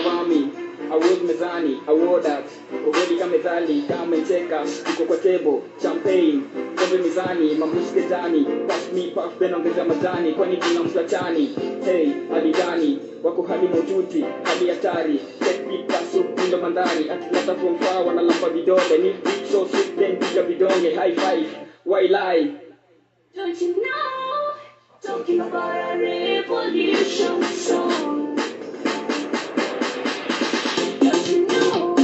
wami award mezani awardat kogodi kama methali kama cheka uko kwa table champagne kombe mezani mamushke jani pass me puff then ongeza majani kwani kuna mtachani hey aligani wako hadi mojuti hadi hatari take me pass upindo mandani atleta from far wanalapa vidole ni so sweet then piga vidonge high five why lie. Don't you know, talking about a revolution song. Don't you know,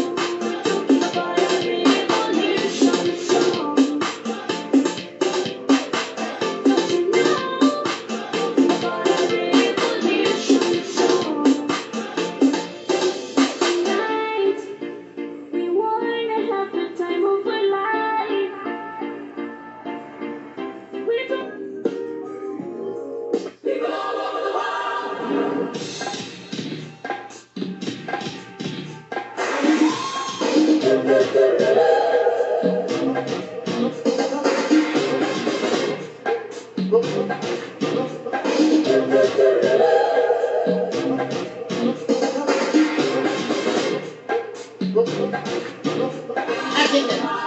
talking about a revolution song. Don't you know, talking about a revolution song. Tonight, we wanna have the time of our life. People all over the world.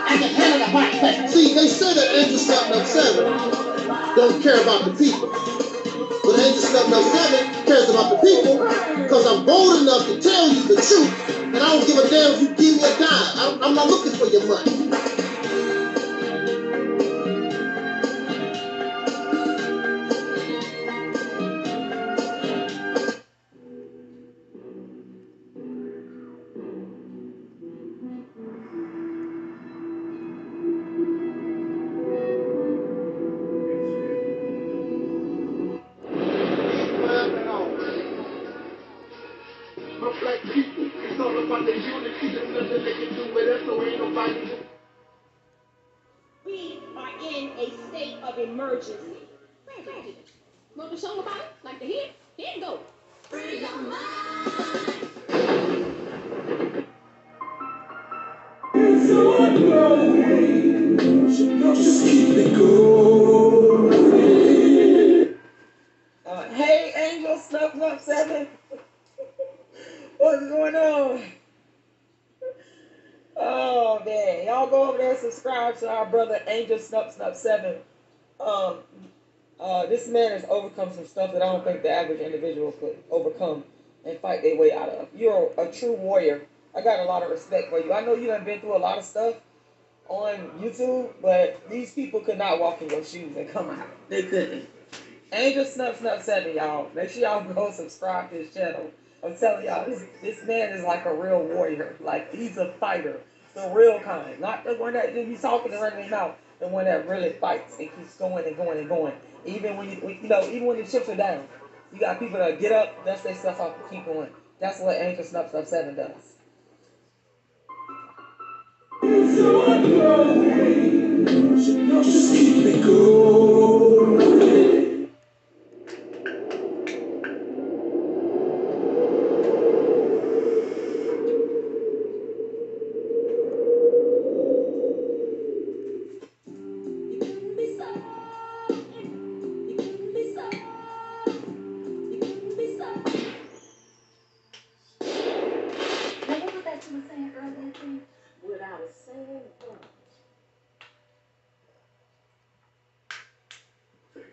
I can handle the hot question. See, they say that Angel Step No. 7 don't care about the people. But Angel Step No. 7 cares about the people because I'm bold enough to tell you the truth, and I don't give a damn if you give me a dime. I'm not looking for your money. Black people, it's all about the unity. There's nothing they can do with us, so ain't nobody. We are in a state of emergency. Know the song about it? Like the hit? Here it go. Free your mind. So I know, just keep it going. Hey, Angel Snuff 7. What's going on? Oh man, y'all go over there and subscribe to our brother Angel Snuff 7. This man has overcome some stuff that I don't think the average individual could overcome and fight their way out of. You're a true warrior. I got a lot of respect for you. I know you done been through a lot of stuff on YouTube, but these people could not walk in your shoes and come out. They couldn't. Angel Snuff 7, y'all. Make sure y'all go subscribe to his channel. I'm telling y'all, this man is like a real warrior. Like, he's a fighter. The real kind. Not the one that he's talking and running his mouth. The one that really fights and keeps going and going and going. Even when even when the chips are down. You got people that get up, dust their stuff off, and keep going. That's what Angel Snuff 7 does. So I know, just keep it going.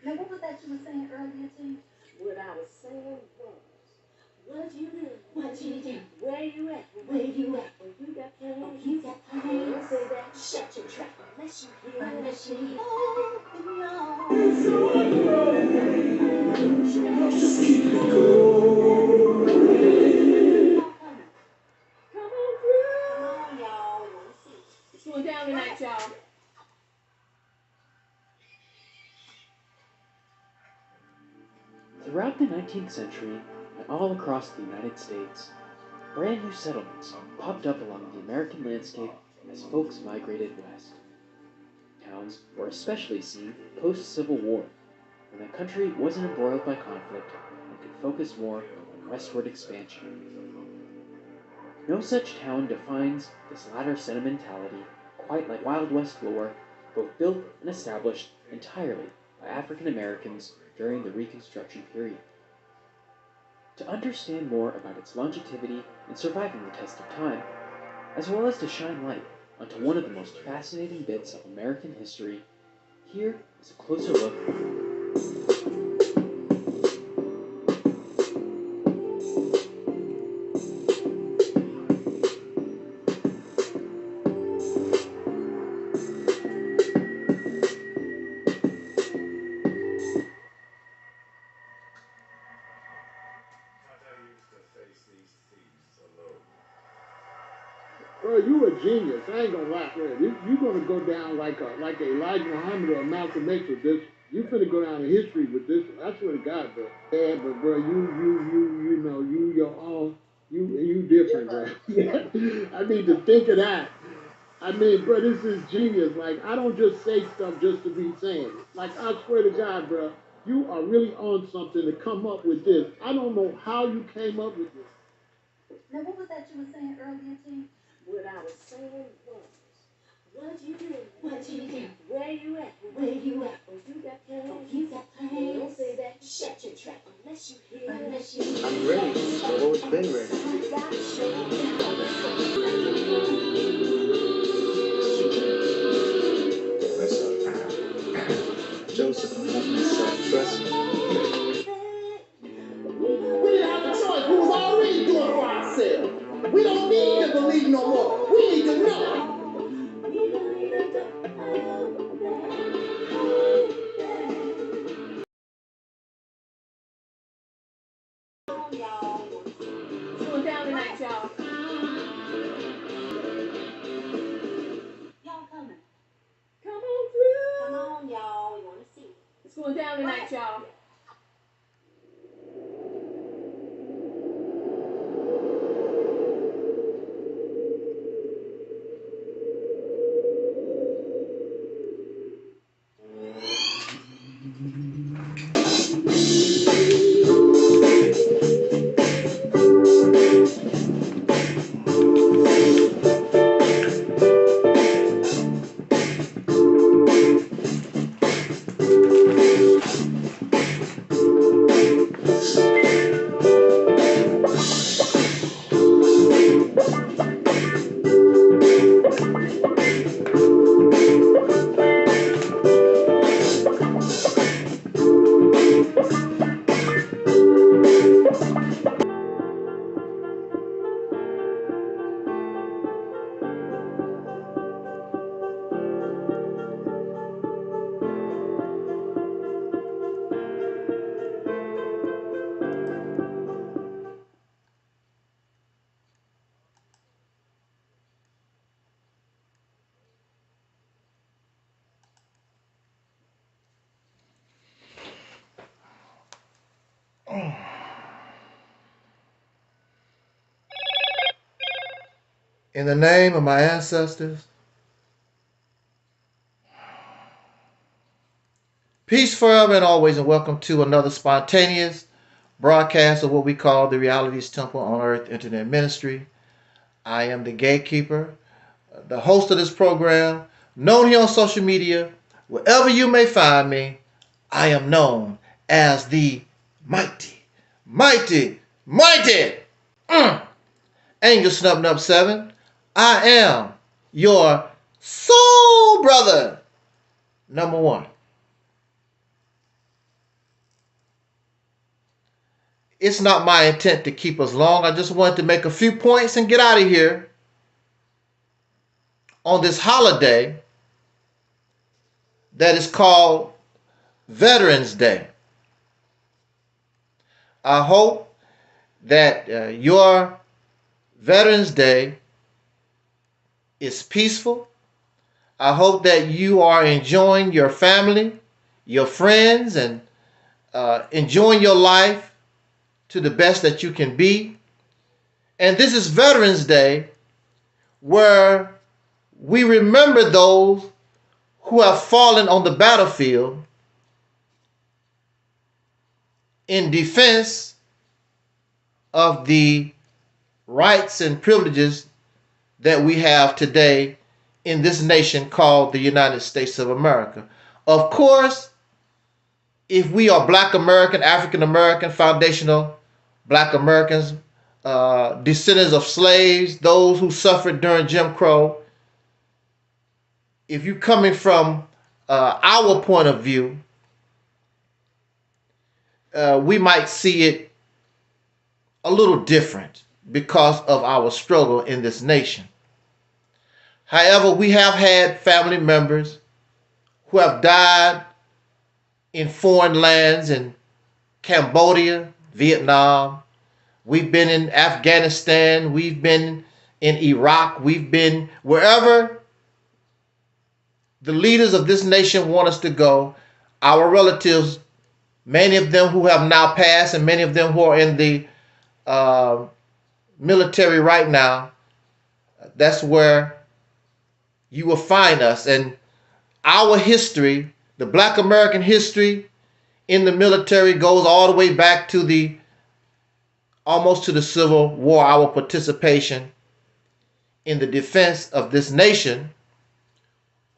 Now, what was that you were saying earlier, T? What I was saying was, what you do? What you do? Where you at? Where you at? When you got plans? Oh, you got plans? Don't say that. Shut your trap unless you hear. Unless you open your So I know, just keep it going. Come on through. Come on, y'all. It's going down tonight, y'all. Throughout the 19th century, and all across the United States, brand new settlements popped up along the American landscape as folks migrated west. Towns were especially seen post-Civil War, when the country wasn't embroiled by conflict and could focus more on westward expansion. No such town defines this latter sentimentality quite like Wild West lore, both built and established entirely by African Americans during the Reconstruction period. to understand more about its longevity and surviving the test of time, as well as to shine light onto one of the most fascinating bits of American history, here is a closer look. Bro, you a genius. I ain't gonna lie. You're gonna go down like a Elijah Muhammad or Malcolm X with this. You finna go down in history with this. I swear to God, bro. Yeah, but bro, you know, you your own. You different, bro. I mean, to think of that. I mean, bro, this is genius. Like, I don't just say stuff just to be saying it. Like, I swear to God, bro, you are really on something to come up with this. I don't know how you came up with this. Now, what was that you were saying earlier, T? What I was saying was, what you do? What you do? Where you at? Where you at? Oh, you got plans? Oh, you got plans? Don't say that. Shut your trap unless you hear. Unless you hear. I'm ready. I've always been ready. You got to show me. Joseph, I'm not myself. Trust me. We didn't have a choice. We was already doing it for ourselves. We don't need to believe no more. We need to know. It's going down tonight, y'all. Y'all coming. Come on through. Come on, y'all. We want to see. It's going down tonight, y'all. In the name of my ancestors, peace forever and always, and welcome to another spontaneous broadcast of what we call the Realities Temple on Earth Internet Ministry. I am the gatekeeper, the host of this program, known here on social media. Wherever you may find me, I am known as the mighty Angel Snub 7. I am your soul brother, number one. It's not my intent to keep us long. I just wanted to make a few points and get out of here on this holiday that is called Veterans Day. I hope that your Veterans Day is peaceful. I hope that you are enjoying your family, your friends, and enjoying your life to the best that you can be. And this is Veterans Day, where we remember those who have fallen on the battlefield in defense of the rights and privileges that we have today in this nation called the United States of America. Of course, if we are Black American, African American, foundational Black Americans, descendants of slaves, those who suffered during Jim Crow. If you're coming from our point of view, we might see it a little different because of our struggle in this nation. However, we have had family members who have died in foreign lands, in Cambodia, Vietnam. We've been in Afghanistan. We've been in Iraq. We've been wherever the leaders of this nation want us to go. Our relatives, many of them who have now passed and many of them who are in the military right now, that's where you will find us. And our history, the Black American history in the military, goes all the way back to almost to the Civil War, our participation in the defense of this nation,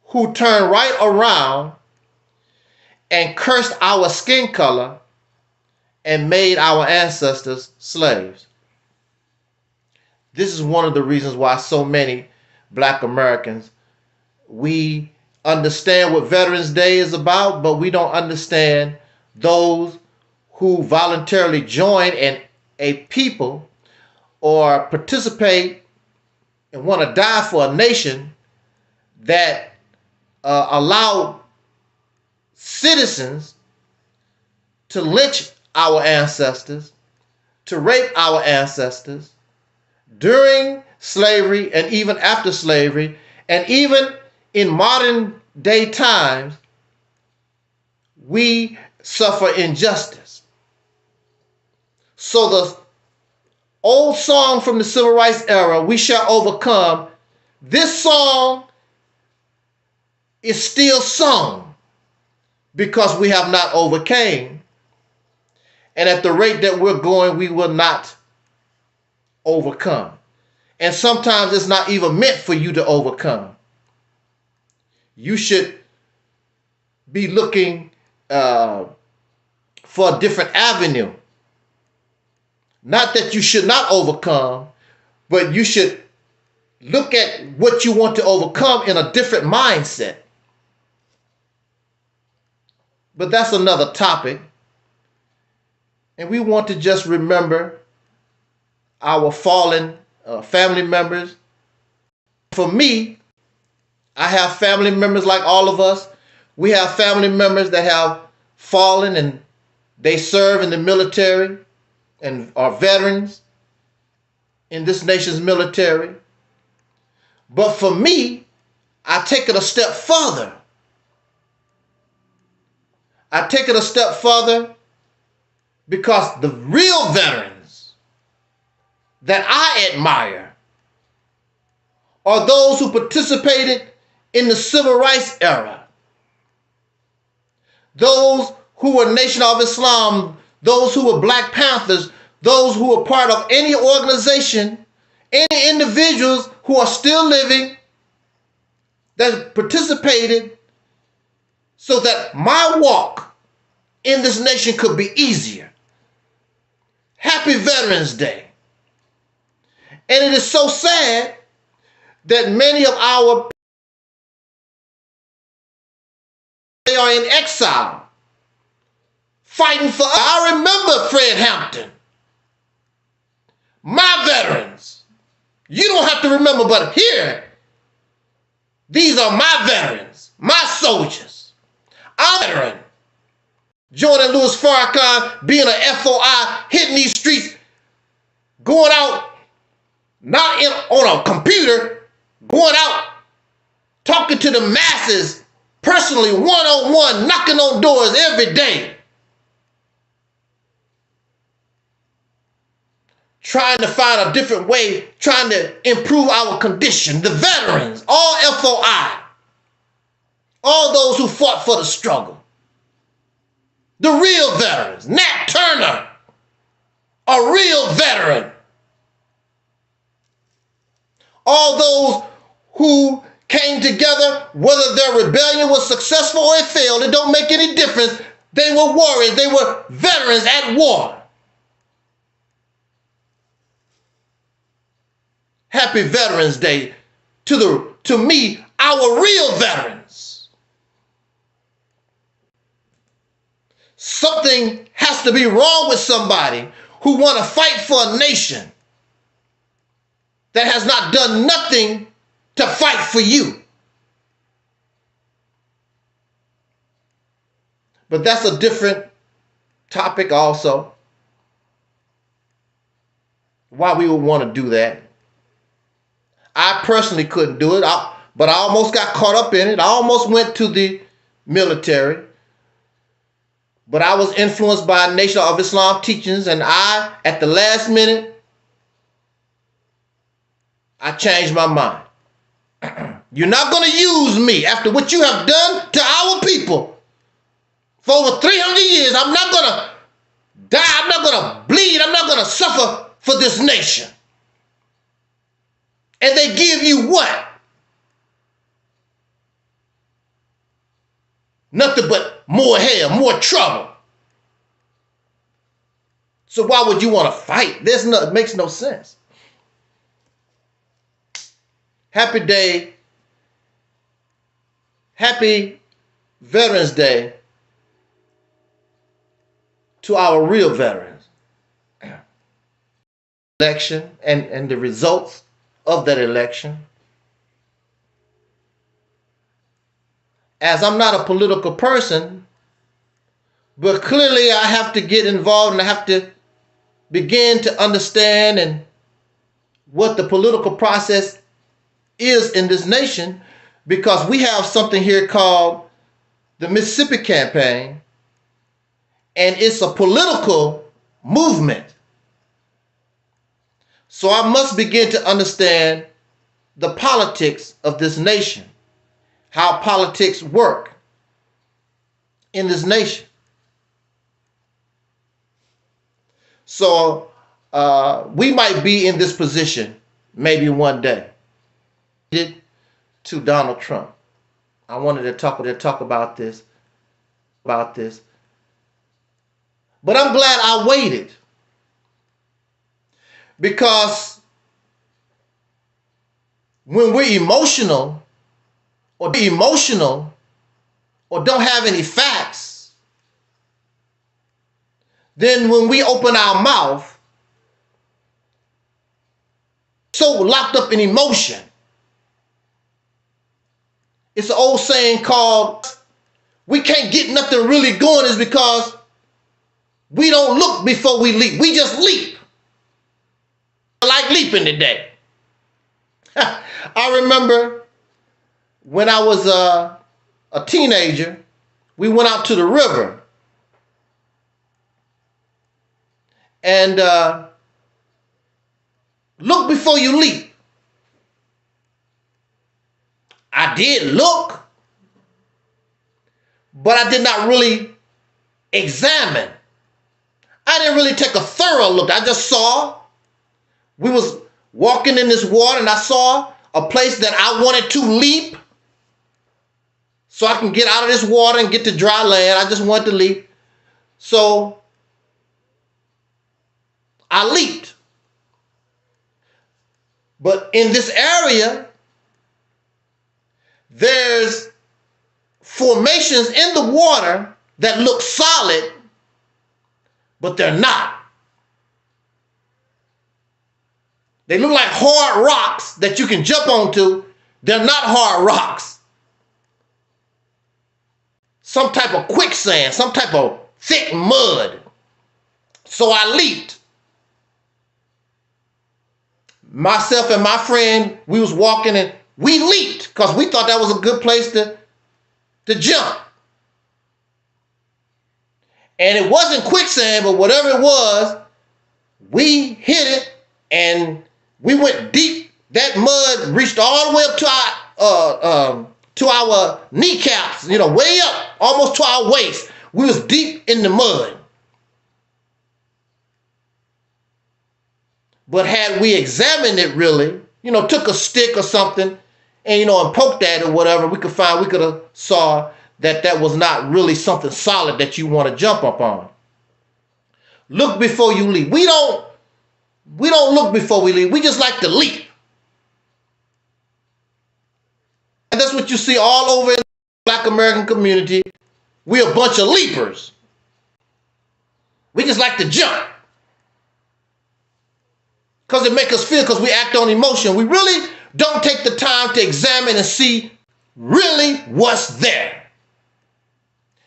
who turned right around and cursed our skin color and made our ancestors slaves. This is one of the reasons why so many Black Americans, we understand what Veterans Day is about, but we don't understand those who voluntarily join a people or participate and want to die for a nation that allowed citizens to lynch our ancestors, to rape our ancestors during slavery and even after slavery, and even in modern day times, we suffer injustice. So the old song from the Civil Rights era, "We Shall Overcome," this song is still sung because we have not overcame. And at the rate that we're going, we will not overcome. And sometimes it's not even meant for you to overcome. You should be looking for a different avenue. Not that you should not overcome, but you should look at what you want to overcome in a different mindset. But that's another topic. And we want to just remember our fallen family members. For me, I have family members like all of us. We have family members that have fallen and they serve in the military and are veterans in this nation's military. But for me, I take it a step further. I take it a step further because the real veterans that I admire are those who participated in the Civil Rights era. Those who were Nation of Islam, those who were Black Panthers, those who were part of any organization, any individuals who are still living that participated so that my walk in this nation could be easier. Happy Veterans Day. And it is so sad that many of our they are in exile, fighting for us. I remember Fred Hampton. My veterans. You don't have to remember, but here, these are my veterans, my soldiers. I'm a veteran. Jordan Lewis Farrakhan being an FOI, hitting these streets, going out, not on a computer, going out, talking to the masses personally, one-on-one, knocking on doors every day. Trying to find a different way, trying to improve our condition. The veterans, all FOI, all those who fought for the struggle. The real veterans, Nat Turner, a real veteran. All those who came together, whether their rebellion was successful or it failed, it don't make any difference. They were warriors, they were veterans at war. Happy Veterans Day to me, our real veterans. Something has to be wrong with somebody who want to fight for a nation that has not done nothing to fight for you. But that's a different topic also. Why we would want to do that. I personally couldn't do it, but I almost got caught up in it. I almost went to the military. But I was influenced by Nation of Islam teachings, and I, at the last minute, I changed my mind. You're not going to use me after what you have done to our people. For over 300 years, I'm not going to die. I'm not going to bleed. I'm not going to suffer for this nation. And they give you what? Nothing but more hell, more trouble. So why would you want to fight? It makes no sense. Happy day. Happy Veterans Day to our real veterans. Election and the results of that election. As I'm not a political person, but clearly I have to get involved and I have to begin to understand and what the political process is in this nation, because we have something here called the Mississippi Campaign, and it's a political movement. So I must begin to understand the politics of this nation, how politics work in this nation. So we might be in this position maybe one day. To Donald Trump. I wanted to talk about this. But I'm glad I waited. Because when we're emotional or don't have any facts, then when we open our mouth, so locked up in emotion. It's an old saying called, we can't get nothing really going, is because we don't look before we leap. We just leap. I like leaping today. I remember when I was a teenager, we went out to the river. And look before you leap. I did look, but I did not really examine. I didn't really take a thorough look. I just saw, we was walking in this water and I saw a place that I wanted to leap so I can get out of this water and get to dry land. I just wanted to leap. So I leaped. But in this area, there's formations in the water that look solid, but they're not. They look like hard rocks that you can jump onto. They're not hard rocks. Some type of quicksand, some type of thick mud. So I leaped. Myself and my friend, we was walking and we leaped because we thought that was a good place to jump. And it wasn't quicksand, but whatever it was, we hit it and we went deep. That mud reached all the way up to our kneecaps, way up, almost to our waist. We was deep in the mud. But had we examined it really, took a stick or something and, and poked at it or whatever, we could have saw that was not really something solid that you want to jump up on. Look before you leap. We don't look before we leap. We just like to leap. that's what you see all over in the Black American community. We're a bunch of leapers. We just like to jump. Because it makes us feel, because we act on emotion. We really don't take the time to examine and see really what's there.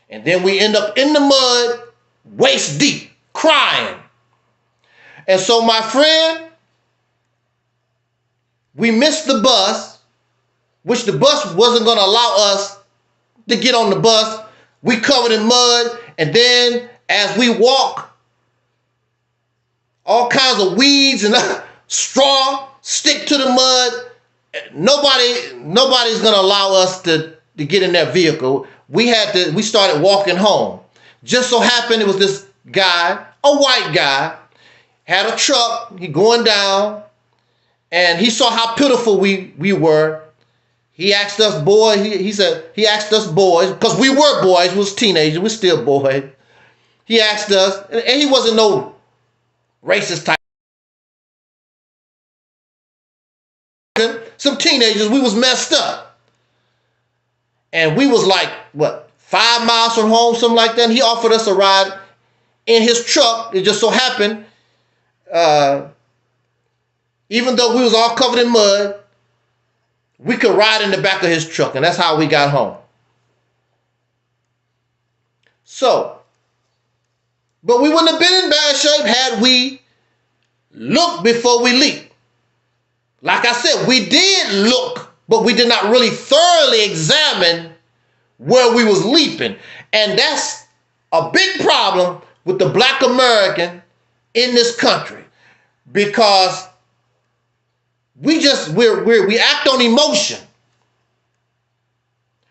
And then we end up in the mud, waist deep, crying. And so, my friend, we missed the bus, which the bus wasn't going to allow us to get on the bus. We covered in mud, and then as we walk, all kinds of weeds and straw stick to the mud. Nobody's going to allow us to get in that vehicle. We started walking home. Just so happened it was this guy, a white guy, had a truck, he going down, and he saw how pitiful we were. He asked us boys, he asked us boys, because we were boys, we was teenagers, we're still boys. He asked us, and he wasn't no racist type. Some teenagers, we was messed up. And we was like, what, 5 miles from home, something like that. And he offered us a ride in his truck. It just so happened, even though we was all covered in mud, we could ride in the back of his truck. And that's how we got home. So, but we wouldn't have been in bad shape had we looked before we leaped. Like I said, we did look, but we did not really thoroughly examine where we was leaping. And that's a big problem with the Black American in this country, because we act on emotion.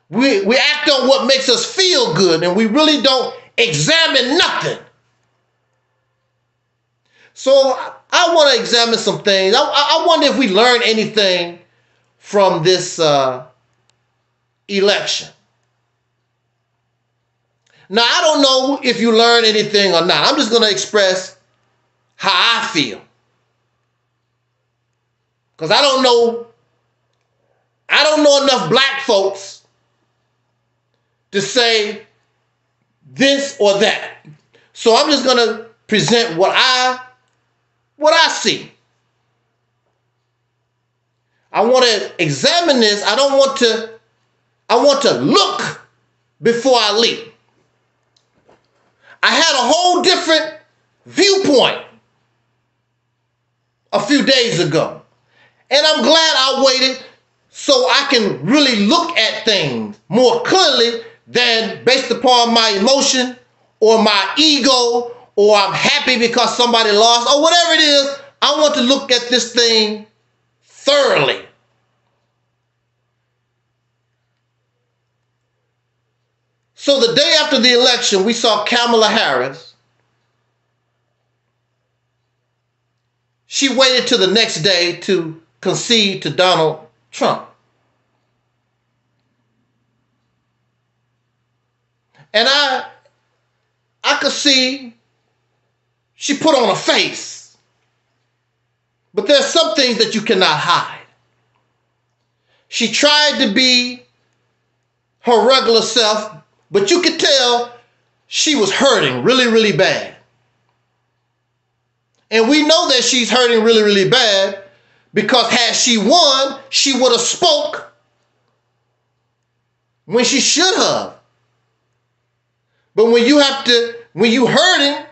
We act on what makes us feel good, and we really don't examine nothing. So I want to examine some things. I wonder if we learn anything from this election. Now, I don't know if you learn anything or not. I'm just going to express how I feel. Because I don't know enough black folks to say this or that. So I'm just going to present what I see. I want to examine this. I want to look before I leap. I had a whole different viewpoint a few days ago. And I'm glad I waited so I can really look at things more clearly than based upon my emotion or my ego, or I'm happy because somebody lost, or whatever it is. I want to look at this thing thoroughly. So the day after the election, we saw Kamala Harris. She waited till the next day to concede to Donald Trump. And I could see she put on a face. But there's some things that you cannot hide. She tried to be her regular self, but you could tell she was hurting really, really bad. And we know that she's hurting really, really bad because had she won, she would have spoke when she should have. But when you hurting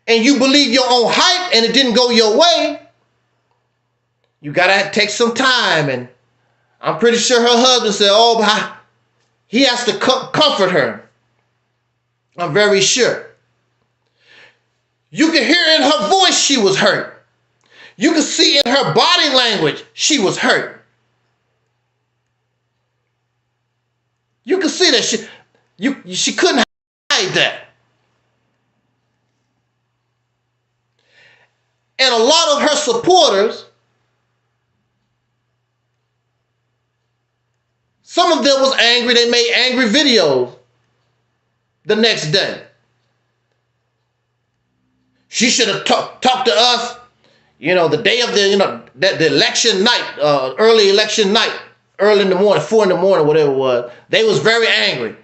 and you believe your own hype and it didn't go your way, you gotta take some time. And I'm pretty sure her husband said, oh, but he has to comfort her. I'm very sure. You can hear in her voice she was hurt. You can see in her body language she was hurt. You can see that she couldn't hide that. And a lot of her supporters, some of them was angry. They made angry videos the next day. She should have talked to us, the day of the election night, early election night, early in the morning, 4 in the morning, whatever it was, they was very angry.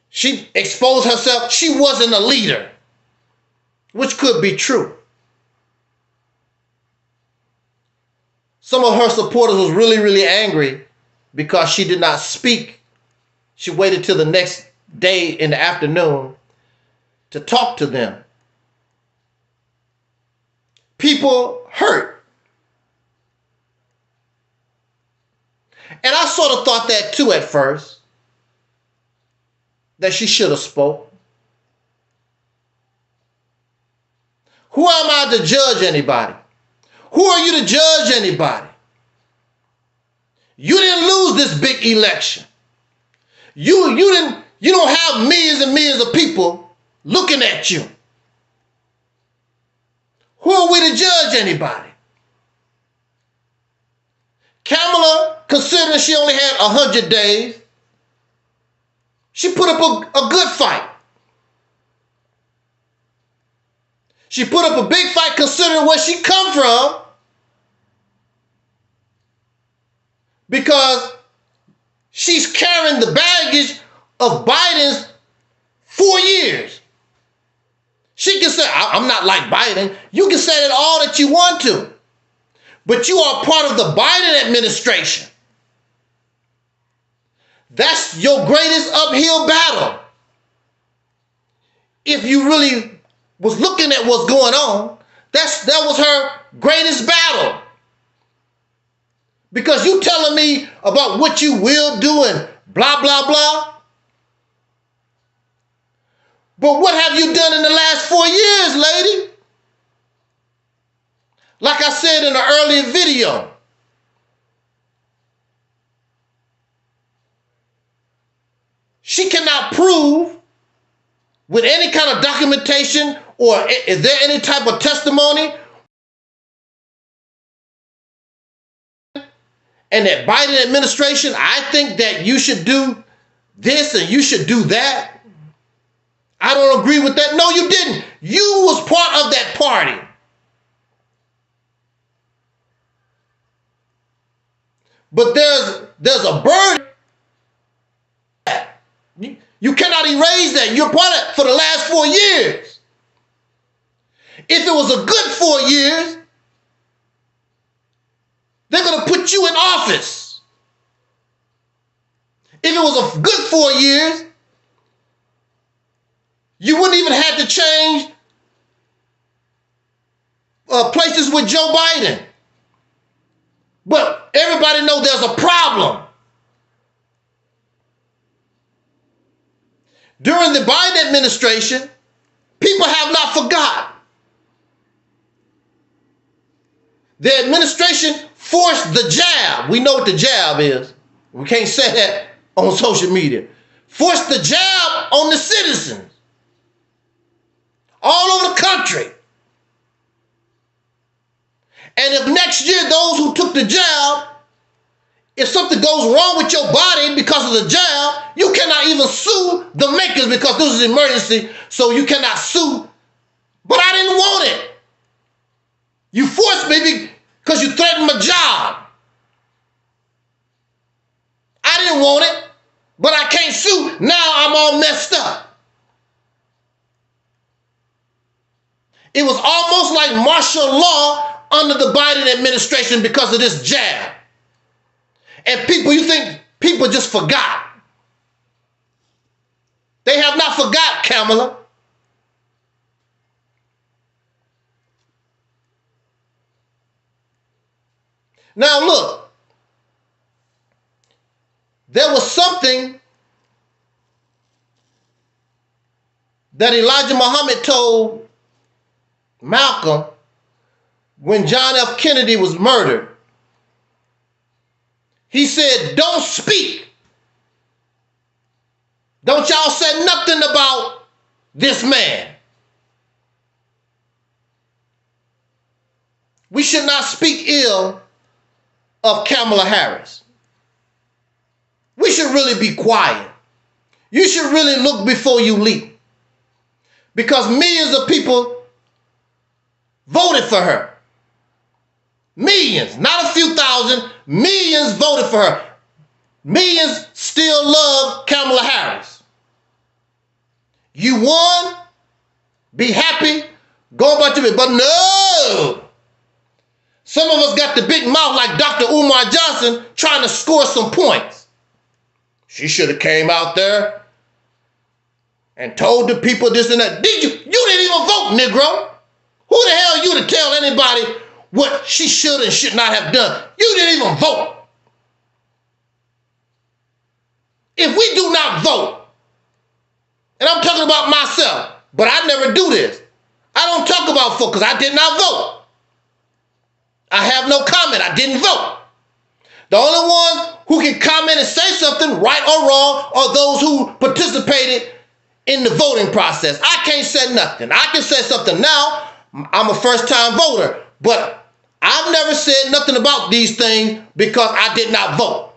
She exposed herself. She wasn't a leader, which could be true. Some of her supporters was really, really angry because she did not speak. She waited till the next day in the afternoon to talk to them. People hurt. And I sort of thought that too at first, that she should have spoke. Who am I to judge anybody? Who are you to judge anybody? You didn't lose this big election. You don't have millions and millions of people looking at you. Who are we to judge anybody? Kamala, considering she only had 100 days, she put up a good fight. She put up a big fight considering where she come from, because she's carrying the baggage of Biden's 4 years. She can say, I'm not like Biden. You can say that all that you want to, but you are part of the Biden administration. That's your greatest uphill battle. If you really was looking at what's going on, that was her greatest battle. Because you telling me about what you will do and blah, blah, blah. But what have you done in the last 4 years, lady? Like I said in an earlier video, she cannot prove with any kind of documentation, or is there any type of testimony, and that Biden administration, I think that you should do this and you should do that. I don't agree with that. No, you didn't. You was part of that party. But there's a burden. You cannot erase that. You're part of it for the last 4 years. If it was a good 4 years, they're going to put you in office. If it was a good 4 years, you wouldn't even have to change places with Joe Biden. But everybody knows there's a problem. During the Biden administration, people have not forgotten. The administration forced the jab. We know what the jab is. We can't say that on social media. Forced the jab on the citizens all over the country. And if next year those who took the jab, if something goes wrong with your body because of the jab, you cannot even sue the makers because this is an emergency, so you cannot sue. But I didn't want it. You forced me because you threatened my job. I didn't want it, but I can't sue. Now I'm all messed up. It was almost like martial law under the Biden administration because of this jab. And people, you think people just forgot. They have not forgot, Kamala. Now look, there was something that Elijah Muhammad told Malcolm when John F. Kennedy was murdered. He said, don't speak. Don't y'all say nothing about this man. We should not speak ill of Kamala Harris. We should really be quiet. You should really look before you leap. Because millions of people voted for her. Millions, not a few thousand, millions voted for her. Millions still love Kamala Harris. You won, be happy, go about your business. But no! Some of us got the big mouth like Dr. Umar Johnson trying to score some points. She should have came out there and told the people this and that. You didn't even vote, Negro. Who the hell are you to tell anybody what she should and should not have done? You didn't even vote. If we do not vote, and I'm talking about myself, but I never do this. I don't talk about folk because I did not vote. I have no comment. I didn't vote. The only ones who can comment and say something, right or wrong, are those who participated in the voting process. I can't say nothing. I can say something now. I'm a first-time voter, but I've never said nothing about these things because I did not vote.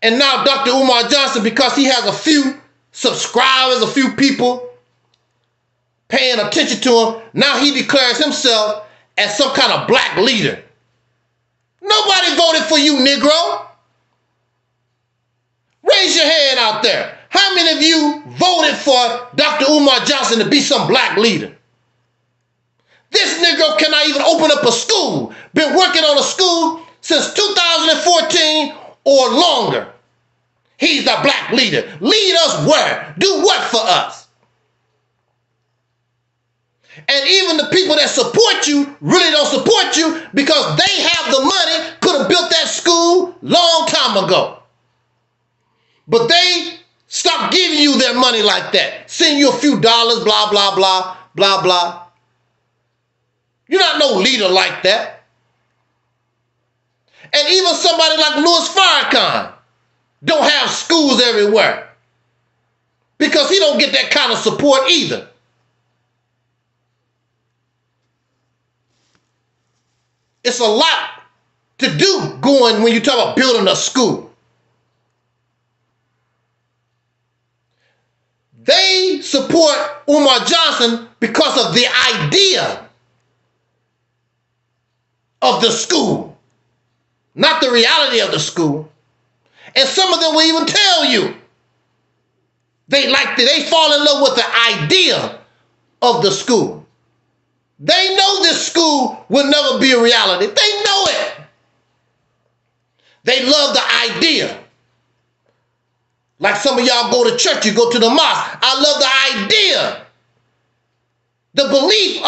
And now Dr. Umar Johnson, because he has a few subscribers, a few people paying attention to him, now he declares himself as some kind of black leader. Nobody voted for you, Negro. Raise your hand out there. How many of you voted for Dr. Umar Johnson to be some black leader? This Negro cannot even open up a school. Been working on a school since 2014 or longer. He's the black leader. Lead us where? Do what for us? And even the people that support you really don't support you because they have the money, could have built that school long time ago. But they stopped giving you their money like that. Send you a few dollars, blah, blah, blah, blah, blah. You're not no leader like that. And even somebody like Louis Farrakhan don't have schools everywhere because he don't get that kind of support either. It's a lot to do going when you talk about building a school. They support Umar Johnson because of the idea of the school, not the reality of the school. And some of them will even tell you they fall in love with the idea of the school. They know this school will never be a reality. They know it. They love the idea. Like some of y'all go to church, you go to the mosque. I love the idea. The belief.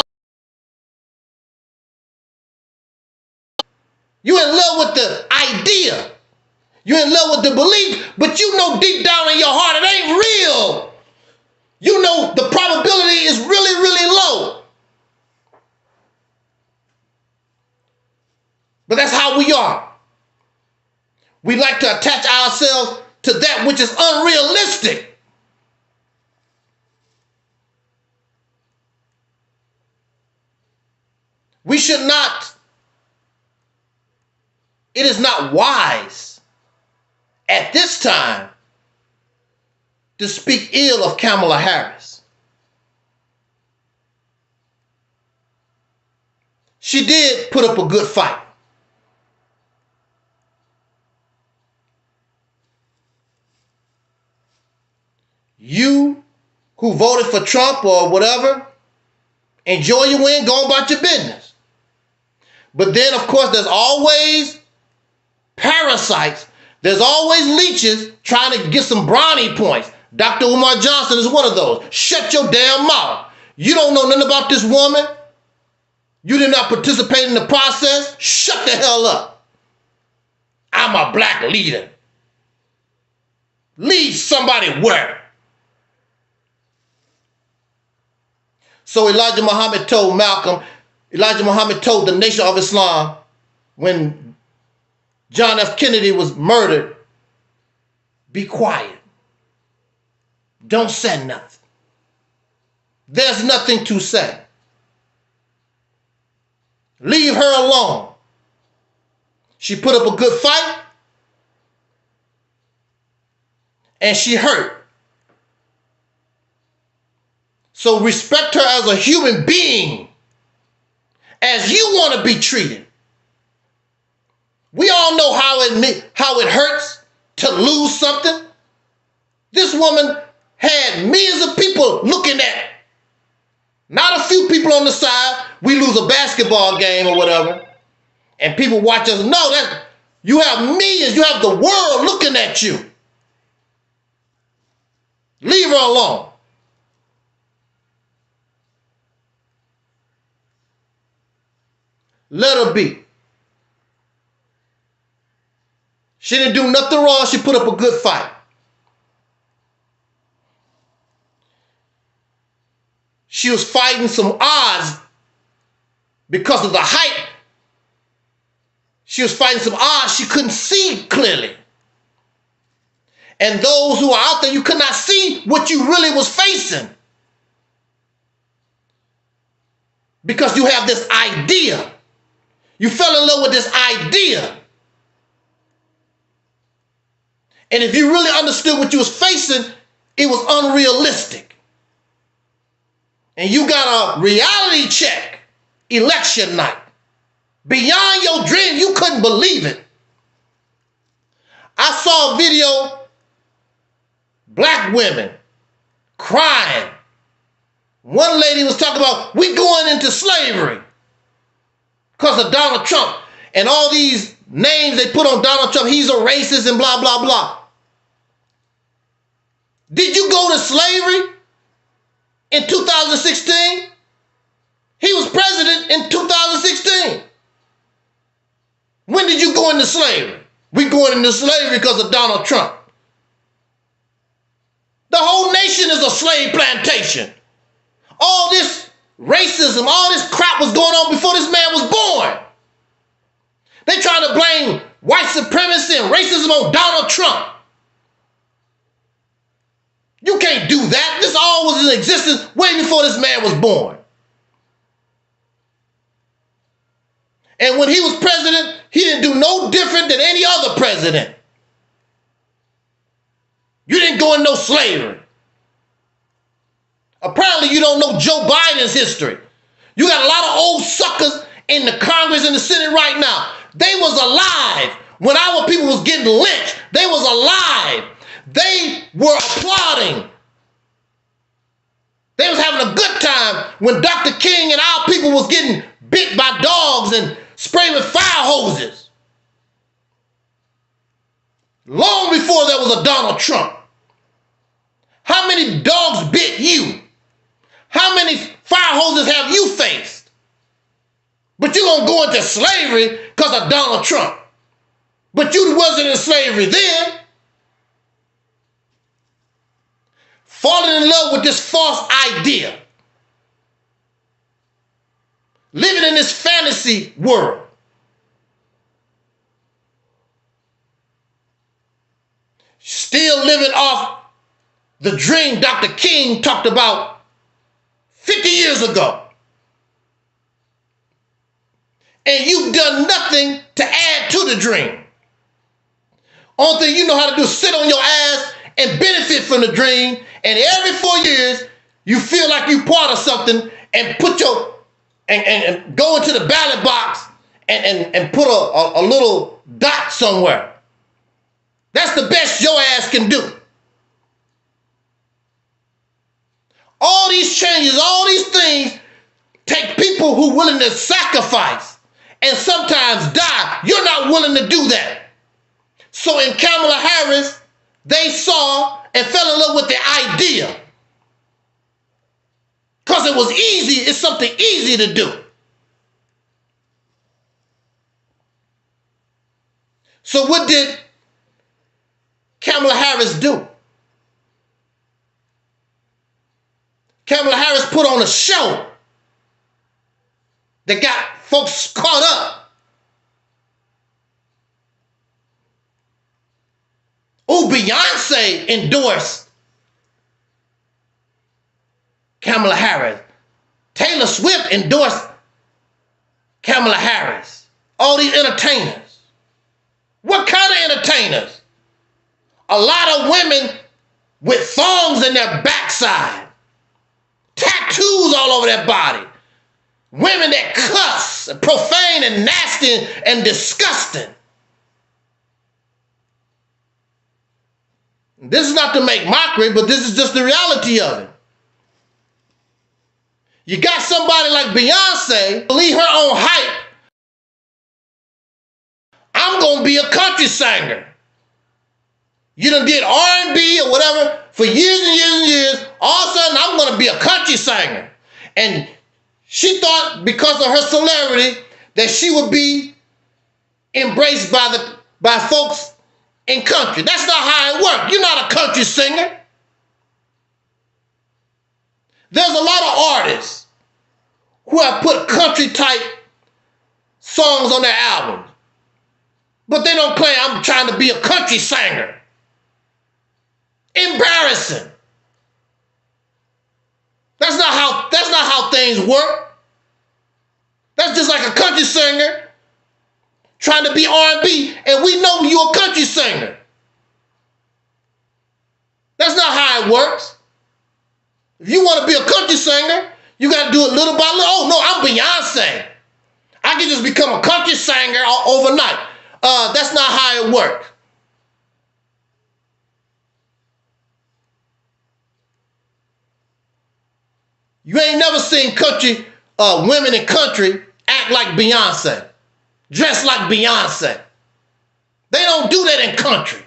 You're in love with the idea. You're in love with the belief, but you know deep down in your heart it ain't real. You know the probability is really, really low. But that's how we are. We like to attach ourselves to that which is unrealistic. We should not. It is not wise at this time to speak ill of Kamala Harris. She did put up a good fight. You who voted for Trump or whatever, enjoy your win, go about your business. But then, of course, there's always parasites. There's always leeches trying to get some brownie points. Dr. Umar Johnson is one of those. Shut your damn mouth. You don't know nothing about this woman. You did not participate in the process. Shut the hell up. I'm a black leader. Lead somebody where? So Elijah Muhammad told Malcolm, Elijah Muhammad told the Nation of Islam when John F. Kennedy was murdered, be quiet. Don't say nothing. There's nothing to say. Leave her alone. She put up a good fight and she hurt. So respect her as a human being, as you want to be treated. We all know how it hurts to lose something. This woman had millions of people looking at her. Not a few people on the side. We lose a basketball game or whatever, and people watch us. No, that you have millions. You have the world looking at you. Leave her alone. Let her be. She didn't do nothing wrong. She put up a good fight. She was fighting some odds because of the height. She was fighting some odds she couldn't see clearly. And those who are out there, you could not see what you really was facing. Because you have this idea. You fell in love with this idea. And if you really understood what you was facing, it was unrealistic. And you got a reality check election night. Beyond your dream, you couldn't believe it. I saw a video, black women crying. One lady was talking about, we going into slavery because of Donald Trump. And all these names they put on Donald Trump, he's a racist and blah, blah, blah. Did you go to slavery in 2016? He was president in 2016. When did you go into slavery? We going into slavery because of Donald Trump. The whole nation is a slave plantation. All this racism, all this crap was going on before this man was born. They trying to blame white supremacy and racism on Donald Trump. You can't do that. This all was in existence way before this man was born. And when he was president, he didn't do no different than any other president. You didn't go in no slavery. Apparently you don't know Joe Biden's history. You got a lot of old suckers in the Congress and the Senate right now. They was alive when our people was getting lynched. They was alive. They were applauding. They was having a good time when Dr. King and our people was getting bit by dogs and sprayed with fire hoses. Long before there was a Donald Trump. How many dogs bit you? How many fire hoses have you faced? But you're going to go into slavery because of Donald Trump. But you wasn't in slavery then. Falling in love with this false idea. Living in this fantasy world. Still living off the dream Dr. King talked about 50 years ago. And you've done nothing to add to the dream. Only thing you know how to do is sit on your ass and benefit from the dream. And every 4 years, you feel like you're part of something and put your and go into the ballot box and put a little dot somewhere. That's the best your ass can do. All these changes, all these things take people who are willing to sacrifice and sometimes die. You're not willing to do that. So in Kamala Harris, they saw and fell in love with the idea. Because it was easy, it's something easy to do. So what did Kamala Harris do? Kamala Harris put on a show that got folks caught up. Oh, Beyonce endorsed Kamala Harris. Taylor Swift endorsed Kamala Harris. All these entertainers. What kind of entertainers? A lot of women with thongs in their backside tattoos all over their body. Women that cuss, and profane and nasty and disgusting. This is not to make mockery, but this is just the reality of it. You got somebody like Beyonce, believe her own hype. I'm going to be a country singer. You done did R&B or whatever for years and years and years. All of a sudden, I'm going to be a country singer. And she thought because of her celebrity that she would be embraced by folks in country. That's not how it works. You're not a country singer. There's a lot of artists who have put country type songs on their albums, but they don't claim I'm trying to be a country singer. Embarrassing. That's not how things work. That's just like a country singer trying to be R&B, and we know you're a country singer. That's not how it works. If you want to be a country singer, you got to do it little by little. Oh, no, I'm Beyonce. I can just become a country singer overnight. That's not how it works. You ain't never seen country women in country act like Beyonce, dress like Beyonce. They don't do that in country.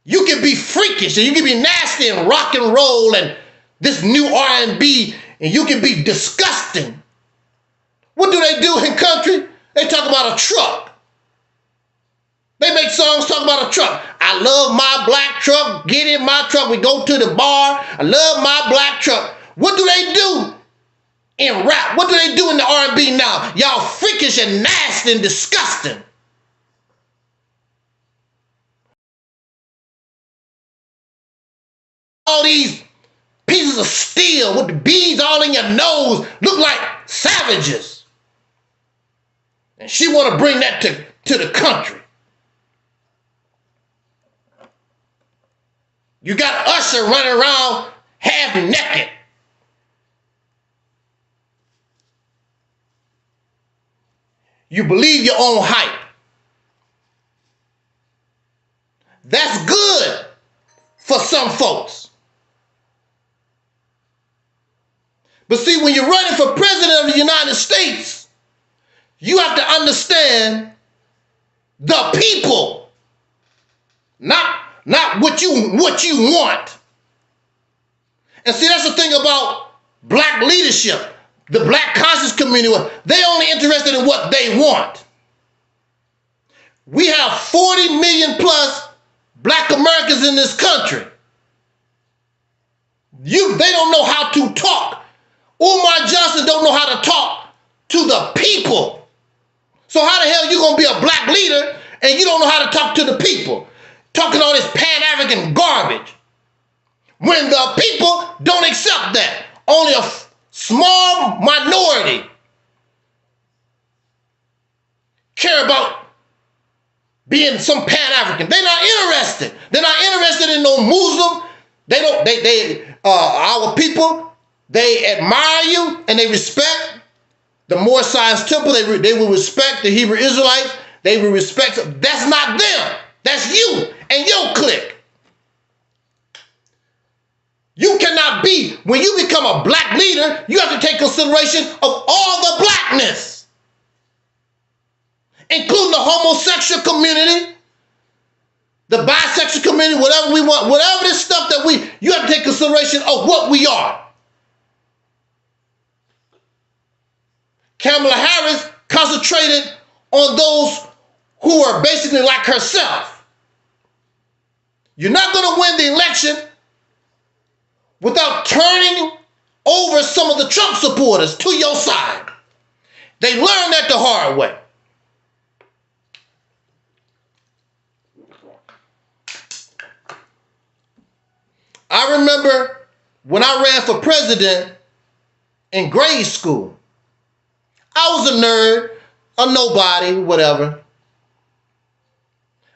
You can be freakish and you can be nasty and rock and roll and this new R&B, and you can be disgusting. What do they do in country? They talk about a truck. They make songs talking about a truck. I love my black truck. Get in my truck. We go to the bar. I love my black truck. What do they do in rap? What do they do in the R&B now? Y'all freakish and nasty and disgusting. All these pieces of steel with the beads all in your nose look like savages. And she want to bring that to the country. You got Usher running around half naked. You believe your own hype. That's good for some folks. But see, when you're running for president of the United States, you have to understand the people, not what you want. And see, that's the thing about black leadership, the black conscious community. They only interested in what they want. We have 40 million plus black Americans in this country. They don't know how to talk. Umar Johnson don't know how to talk to the people. So how the hell you gonna be a black leader and you don't know how to talk to the people? Talking all this Pan-African garbage. When the people don't accept that. Only a small minority care about being some Pan-African. They're not interested. They're not interested in no Muslim. Our people, they admire you and they respect the Moorish Science Temple. They will respect the Hebrew Israelites. They will respect. That's not them. That's you and your clique. You cannot be, when you become a black leader, you have to take consideration of all the blackness, including the homosexual community, the bisexual community, whatever we want, whatever this stuff that you have to take consideration of what we are. Kamala Harris concentrated on those who are basically like herself. You're not going to win the election without turning over some of the Trump supporters to your side. They learned that the hard way. I remember when I ran for president in grade school. I was a nerd, a nobody, whatever.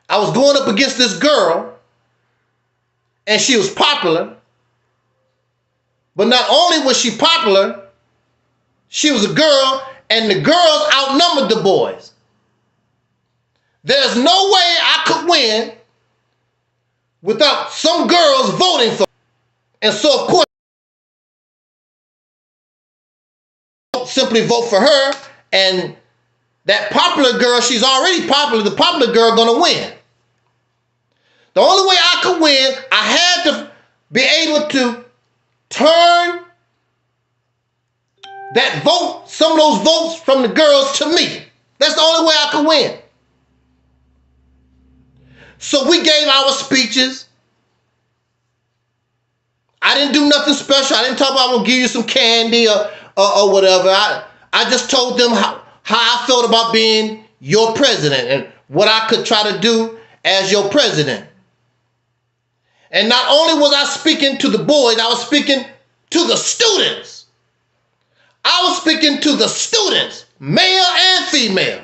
I was going up against this girl, and she was popular. But not only was she popular, she was a girl, and the girls outnumbered the boys. There's no way I could win without some girls voting for me. And so, of course, simply vote for her, and that popular girl, she's already popular, the popular girl gonna win. The only way I could win, I had to be able to turn that vote, some of those votes from the girls to me. That's the only way I could win. So we gave our speeches. I didn't do nothing special. I didn't talk about I'm gonna give you some candy or whatever. I just told them how I felt about being your president and what I could try to do as your president. And not only was I speaking to the boys, I was speaking to the students. I was speaking to the students, male and female.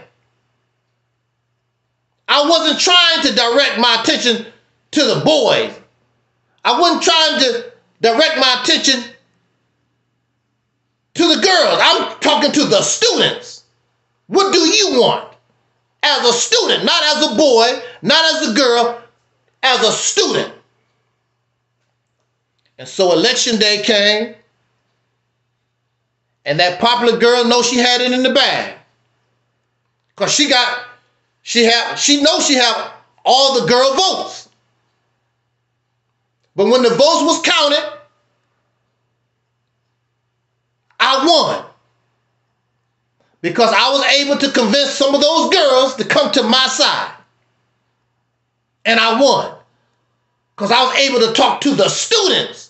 I wasn't trying to direct my attention to the boys. I wasn't trying to direct my attention to the girls. I'm talking to the students. What do you want? As a student, not as a boy, not as a girl, as a student. And so election day came, and that popular girl knows she had it in the bag. Because she knows she have all the girl votes. But when the votes was counted, I won. Because I was able to convince some of those girls to come to my side. And I won. Because I was able to talk to the students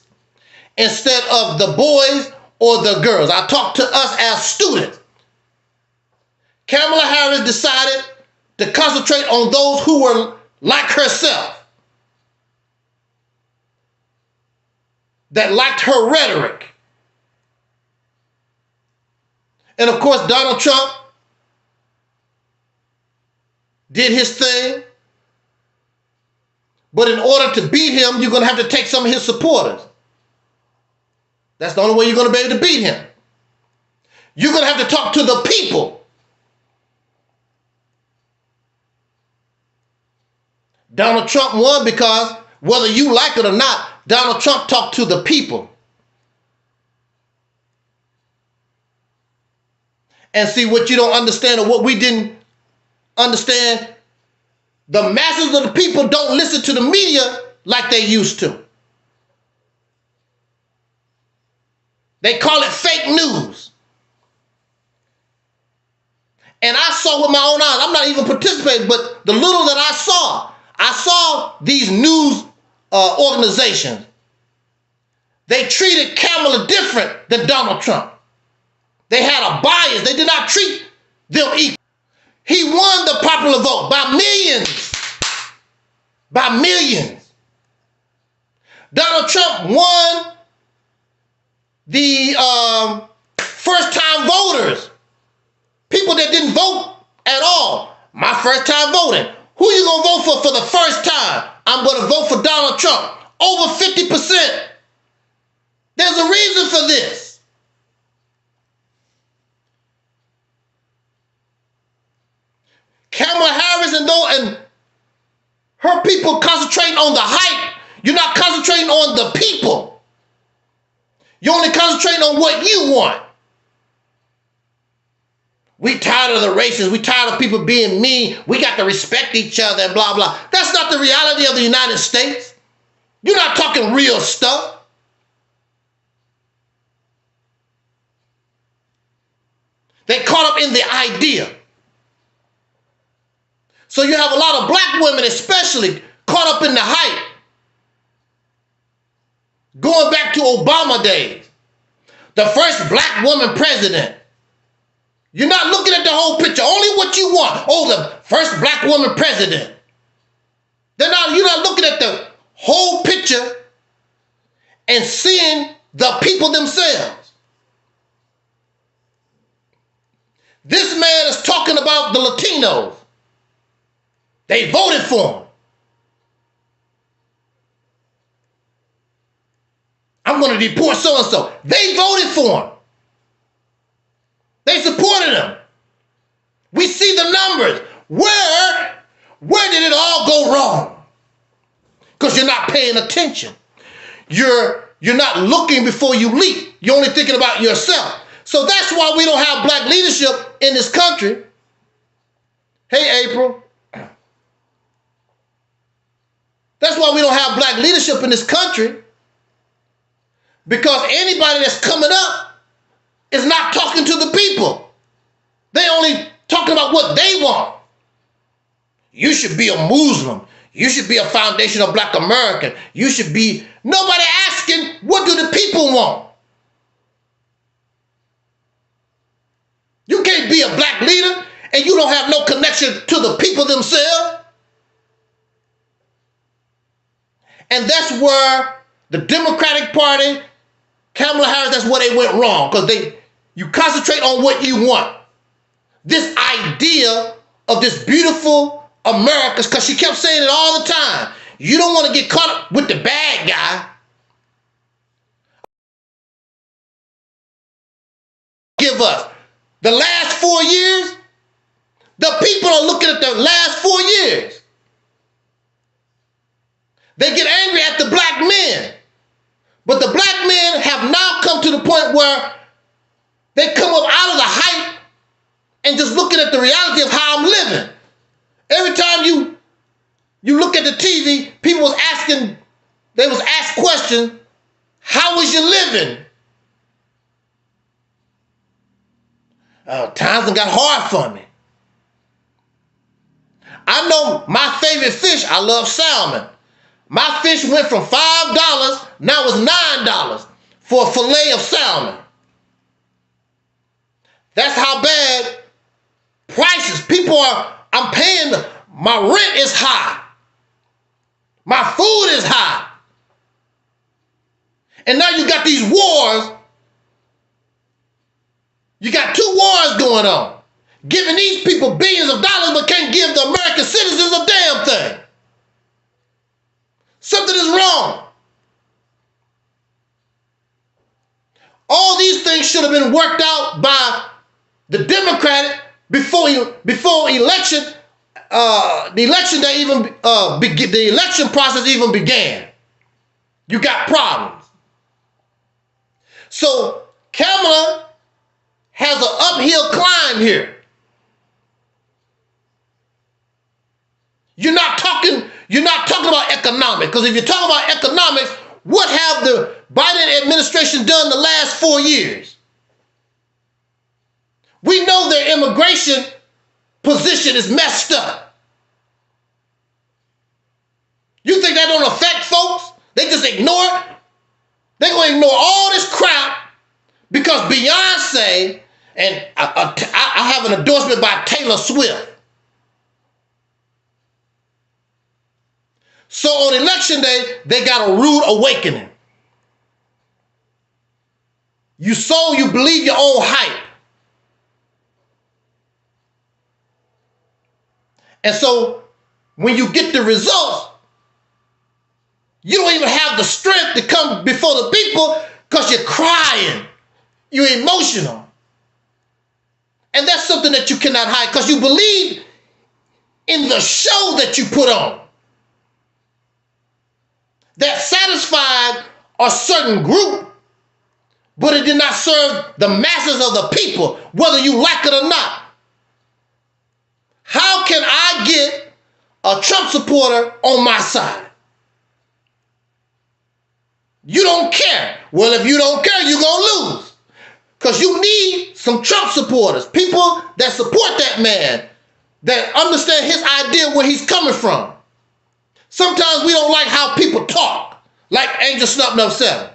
instead of the boys or the girls. I talked to us as students. Kamala Harris decided to concentrate on those who were like herself, that liked her rhetoric. And of course, Donald Trump did his thing. But in order to beat him, you're going to have to take some of his supporters. That's the only way you're going to be able to beat him. You're going to have to talk to the people. Donald Trump won because whether you like it or not, Donald Trump talked to the people. And see, what you don't understand or what we didn't understand, the masses of the people don't listen to the media like they used to. They call it fake news. And I saw with my own eyes, I'm not even participating, but the little that I saw these news organizations. They treated Kamala different than Donald Trump. They had a bias. They did not treat them equal. He won the popular vote by millions. By millions. Donald Trump won the first-time voters. People that didn't vote at all. My first time voting. Who you gonna vote for the first time? I'm gonna vote for Donald Trump. Over 50%. There's a reason for this. Kamala Harris and her people concentrating on the hype. You're not concentrating on the people. You're only concentrating on what you want. We tired of the races. We tired of people being mean. We got to respect each other and blah, blah. That's not the reality of the United States. You're not talking real stuff. They caught up in the idea. So you have a lot of black women especially caught up in the hype. Going back to Obama days. The first black woman president. You're not looking at the whole picture, only what you want. Oh, the first black woman president. You're not looking at the whole picture and seeing the people themselves. This man is talking about the Latinos. They voted for him. I'm going to deport so-and-so. They voted for him. They supported him. We see the numbers. Where did it all go wrong? Because you're not paying attention. You're not looking before you leap. You're only thinking about yourself. So that's why we don't have black leadership in this country. Hey, April. That's why we don't have black leadership in this country. Because anybody that's coming up is not talking to the people. They only talking about what they want. You should be a Muslim. You should be a foundation of black American. You should be, nobody asking, what do the people want? You can't be a black leader and you don't have no connection to the people themselves. And that's where the Democratic Party, Kamala Harris, that's where they went wrong. Because you concentrate on what you want. This idea of this beautiful America, because she kept saying it all the time. You don't want to get caught up with the bad guy. Give us. The last 4 years, the people are looking at the last 4 years. They get angry at the black men. But the black men have now come to the point where they come up out of the hype and just looking at the reality of how I'm living. Every time you look at the TV, people was asking, they was asked questions, how was you living? Times have got hard for me. I know my favorite fish, I love salmon. My fish went from $5, now it's $9 for a fillet of salmon. That's how bad prices, I'm paying, my rent is high. My food is high. And now you got these wars. You got 2 wars going on. Giving these people billions of dollars but can't give the American citizens a damn thing. Something is wrong. All these things should have been worked out by the Democratic before election. The election process even began. You got problems. So Kamala has an uphill climb here. You're not talking about economics, because if you're talking about economics, what have the Biden administration done the last 4 years? We know their immigration position is messed up. You think that don't affect folks? They just ignore it? They're going to ignore all this crap because Beyonce, and I have an endorsement by Taylor Swift. So on election day, they got a rude awakening. You believe your own hype. And so when you get the results, you don't even have the strength to come before the people because you're crying. You're emotional. And that's something that you cannot hide because you believe in the show that you put on. That satisfied a certain group, but it did not serve the masses of the people, whether you like it or not. How can I get a Trump supporter on my side? You don't care. Well, if you don't care, you're going to lose. Because you need some Trump supporters, people that support that man, that understand his idea where he's coming from. Sometimes we don't like how people talk, like Angel Snup 7.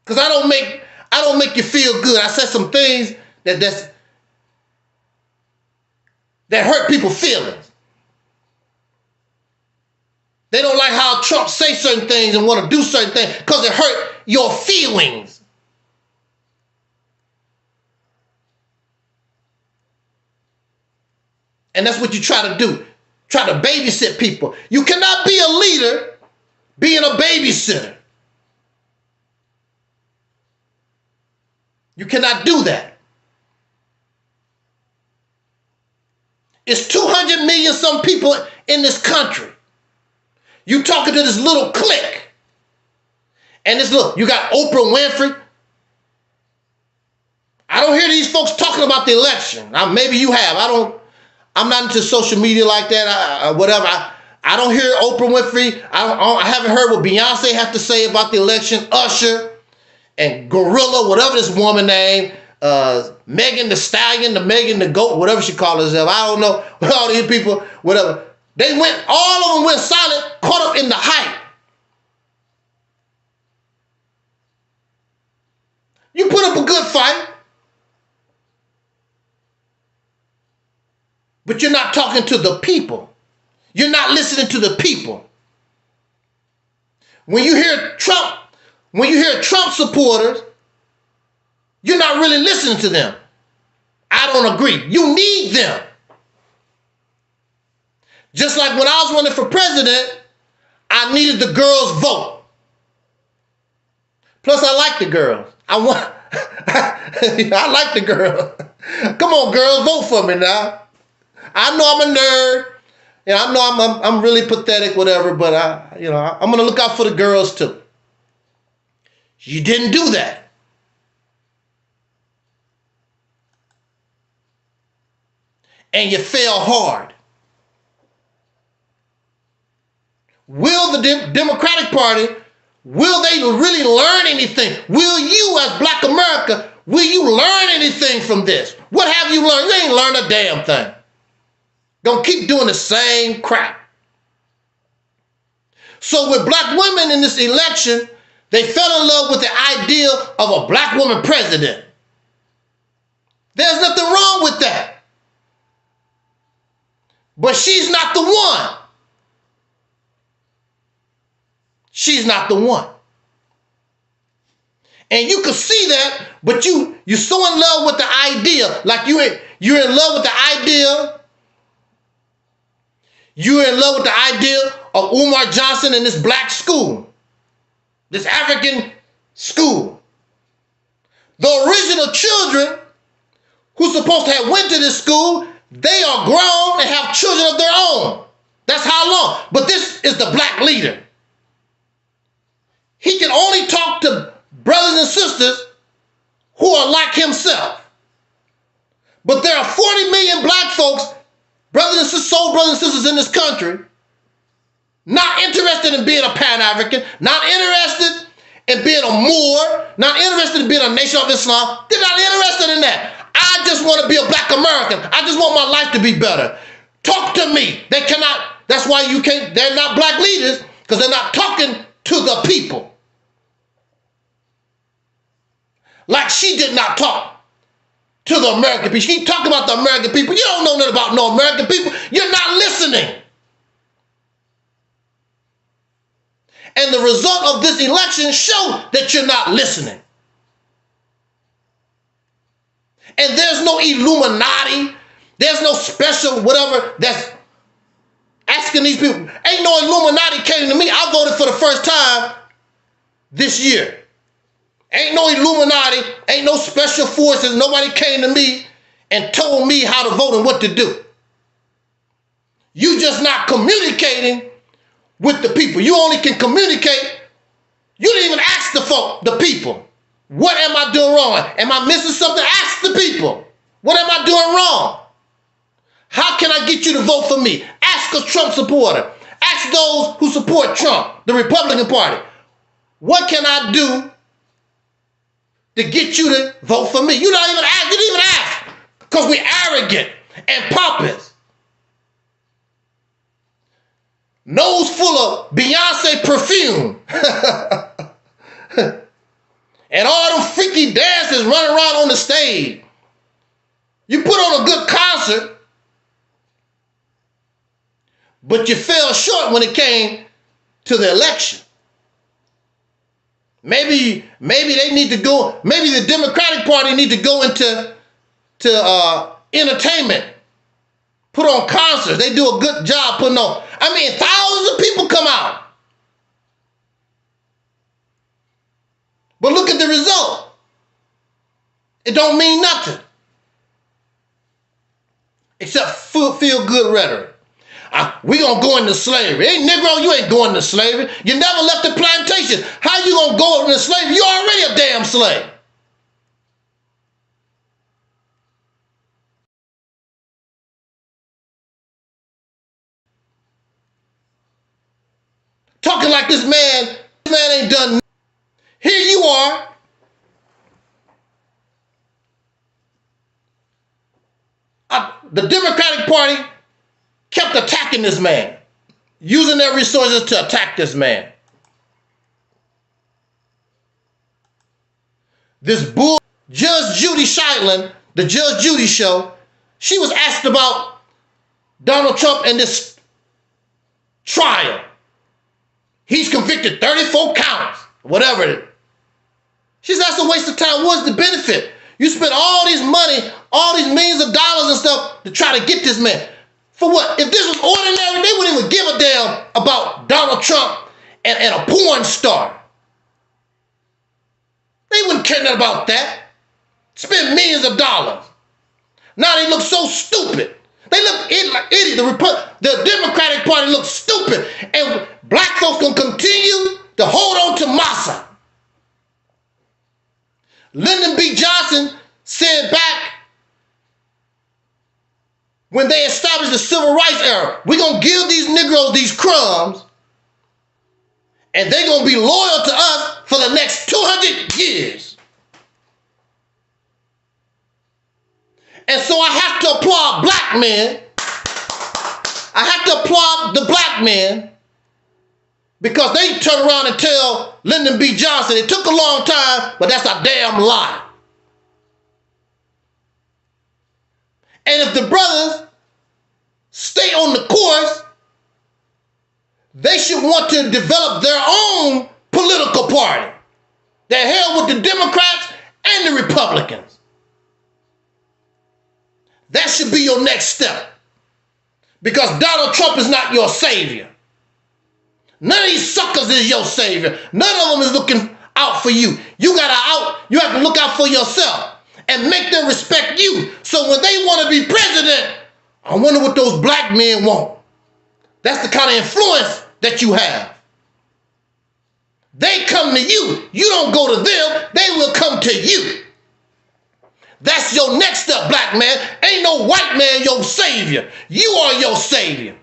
Because I don't make you feel good. I said some things that hurt people's feelings. They don't like how Trump say certain things and want to do certain things because it hurt your feelings. And that's what you try to do. Try to babysit people. You cannot be a leader being a babysitter. You cannot do that. It's 200 million some people in this country. You talking to this little clique. And this look, you got Oprah Winfrey. I don't hear these folks talking about the election. Now, maybe you have. I'm not into social media like that. Whatever. I don't hear Oprah Winfrey. I haven't heard what Beyonce has to say about the election. Usher and Gorilla, whatever this woman name, Megan the Stallion, the Megan the Goat, whatever she calls herself. I don't know. All these people, whatever. All of them went silent, caught up in the hype. You put up a good fight, but you're not talking to the people. You're not listening to the people. When you hear Trump supporters, you're not really listening to them. I don't agree. You need them. Just like when I was running for president, I needed the girls' vote. Plus, I like the girls. I like the girls. Come on, girls, vote for me now. I know I'm a nerd. Yeah, I know I'm really pathetic, whatever, but I'm gonna look out for the girls too. You didn't do that. And you fail hard. Will the Democratic Party, will they really learn anything? Will you, as Black America, will you learn anything from this? What have you learned? You ain't learned a damn thing. Gonna keep doing the same crap. So with black women in this election, they fell in love with the idea of a black woman president. There's nothing wrong with that. But she's not the one. She's not the one. And you can see that, but you're so in love with the idea, like you're in love with the idea. You're in love with the idea of Umar Johnson and this black school, this African school. The original children who's supposed to have went to this school, they are grown and have children of their own. That's how long. But this is the black leader. He can only talk to brothers and sisters who are like himself. But there are 40 million black folks, brothers and sisters in this country, not interested in being a Pan-African, not interested in being a Moor, not interested in being a nation of Islam. They're not interested in that. I just want to be a black American. I just want my life to be better. Talk to me. They cannot. That's why you can't. They're not black leaders, because they're not talking to the people. Like she did not talk to the American people. She talking about the American people. You don't know nothing about no American people. You're not listening. And the result of this election showed that you're not listening. And there's no Illuminati. There's no special whatever that's asking these people. Ain't no Illuminati came to me. I voted for the first time this year. Ain't no Illuminati. Ain't no special forces. Nobody came to me and told me how to vote and what to do. You just not communicating with the people. You only can communicate. You didn't even ask the people. What am I doing wrong? Am I missing something? Ask the people. What am I doing wrong? How can I get you to vote for me? Ask a Trump supporter. Ask those who support Trump, the Republican Party. What can I do to get you to vote for me? You don't even ask. You didn't even ask. Because we're arrogant and pompous. Nose full of Beyonce perfume. And all them freaky dances running around on the stage. You put on a good concert, but you fell short when it came to the election. Maybe they need to go, maybe the Democratic Party need to go into entertainment. Put on concerts. They do a good job putting on. I mean, thousands of people come out. But look at the result. It don't mean nothing. Except feel-good rhetoric. We gonna go into slavery. Hey, Negro, you ain't going into slavery. You never left the plantation. How you gonna go into slavery? You already a damn slave. Talking like this man ain't done nothing. Here you are. The Democratic Party kept attacking this man, using their resources to attack this man. This bull, Judge Judy Scheidlin, the Judge Judy show, she was asked about Donald Trump and this trial. He's convicted 34 counts, whatever it is. She said, that's a waste of time. What's the benefit? You spent all this money, all these millions of dollars and stuff to try to get this man. For what? If this was ordinary, they wouldn't even give a damn about Donald Trump and a porn star. They wouldn't care nothing about that. Spend millions of dollars. Now they look so stupid. They look like idiots. The Democratic Party looks stupid. And black folks gonna continue to hold on to massa. Lyndon B. Johnson said back when they established the civil rights era, we're going to give these Negroes these crumbs and they're going to be loyal to us for the next 200 years. And so I have to applaud black men. I have to applaud the black men because they turn around and tell Lyndon B. Johnson, it took a long time, but that's a damn lie. And if the brothers stay on the course, they should want to develop their own political party. They're held with the Democrats and the Republicans. That should be your next step. Because Donald Trump is not your savior. None of these suckers is your savior. None of them is looking out for you. You have to look out for yourself and make them respect you. So when they want to be president, I wonder what those black men want. That's the kind of influence that you have. They come to you. You don't go to them. They will come to you. That's your next step, black man. Ain't no white man your savior. You are your savior.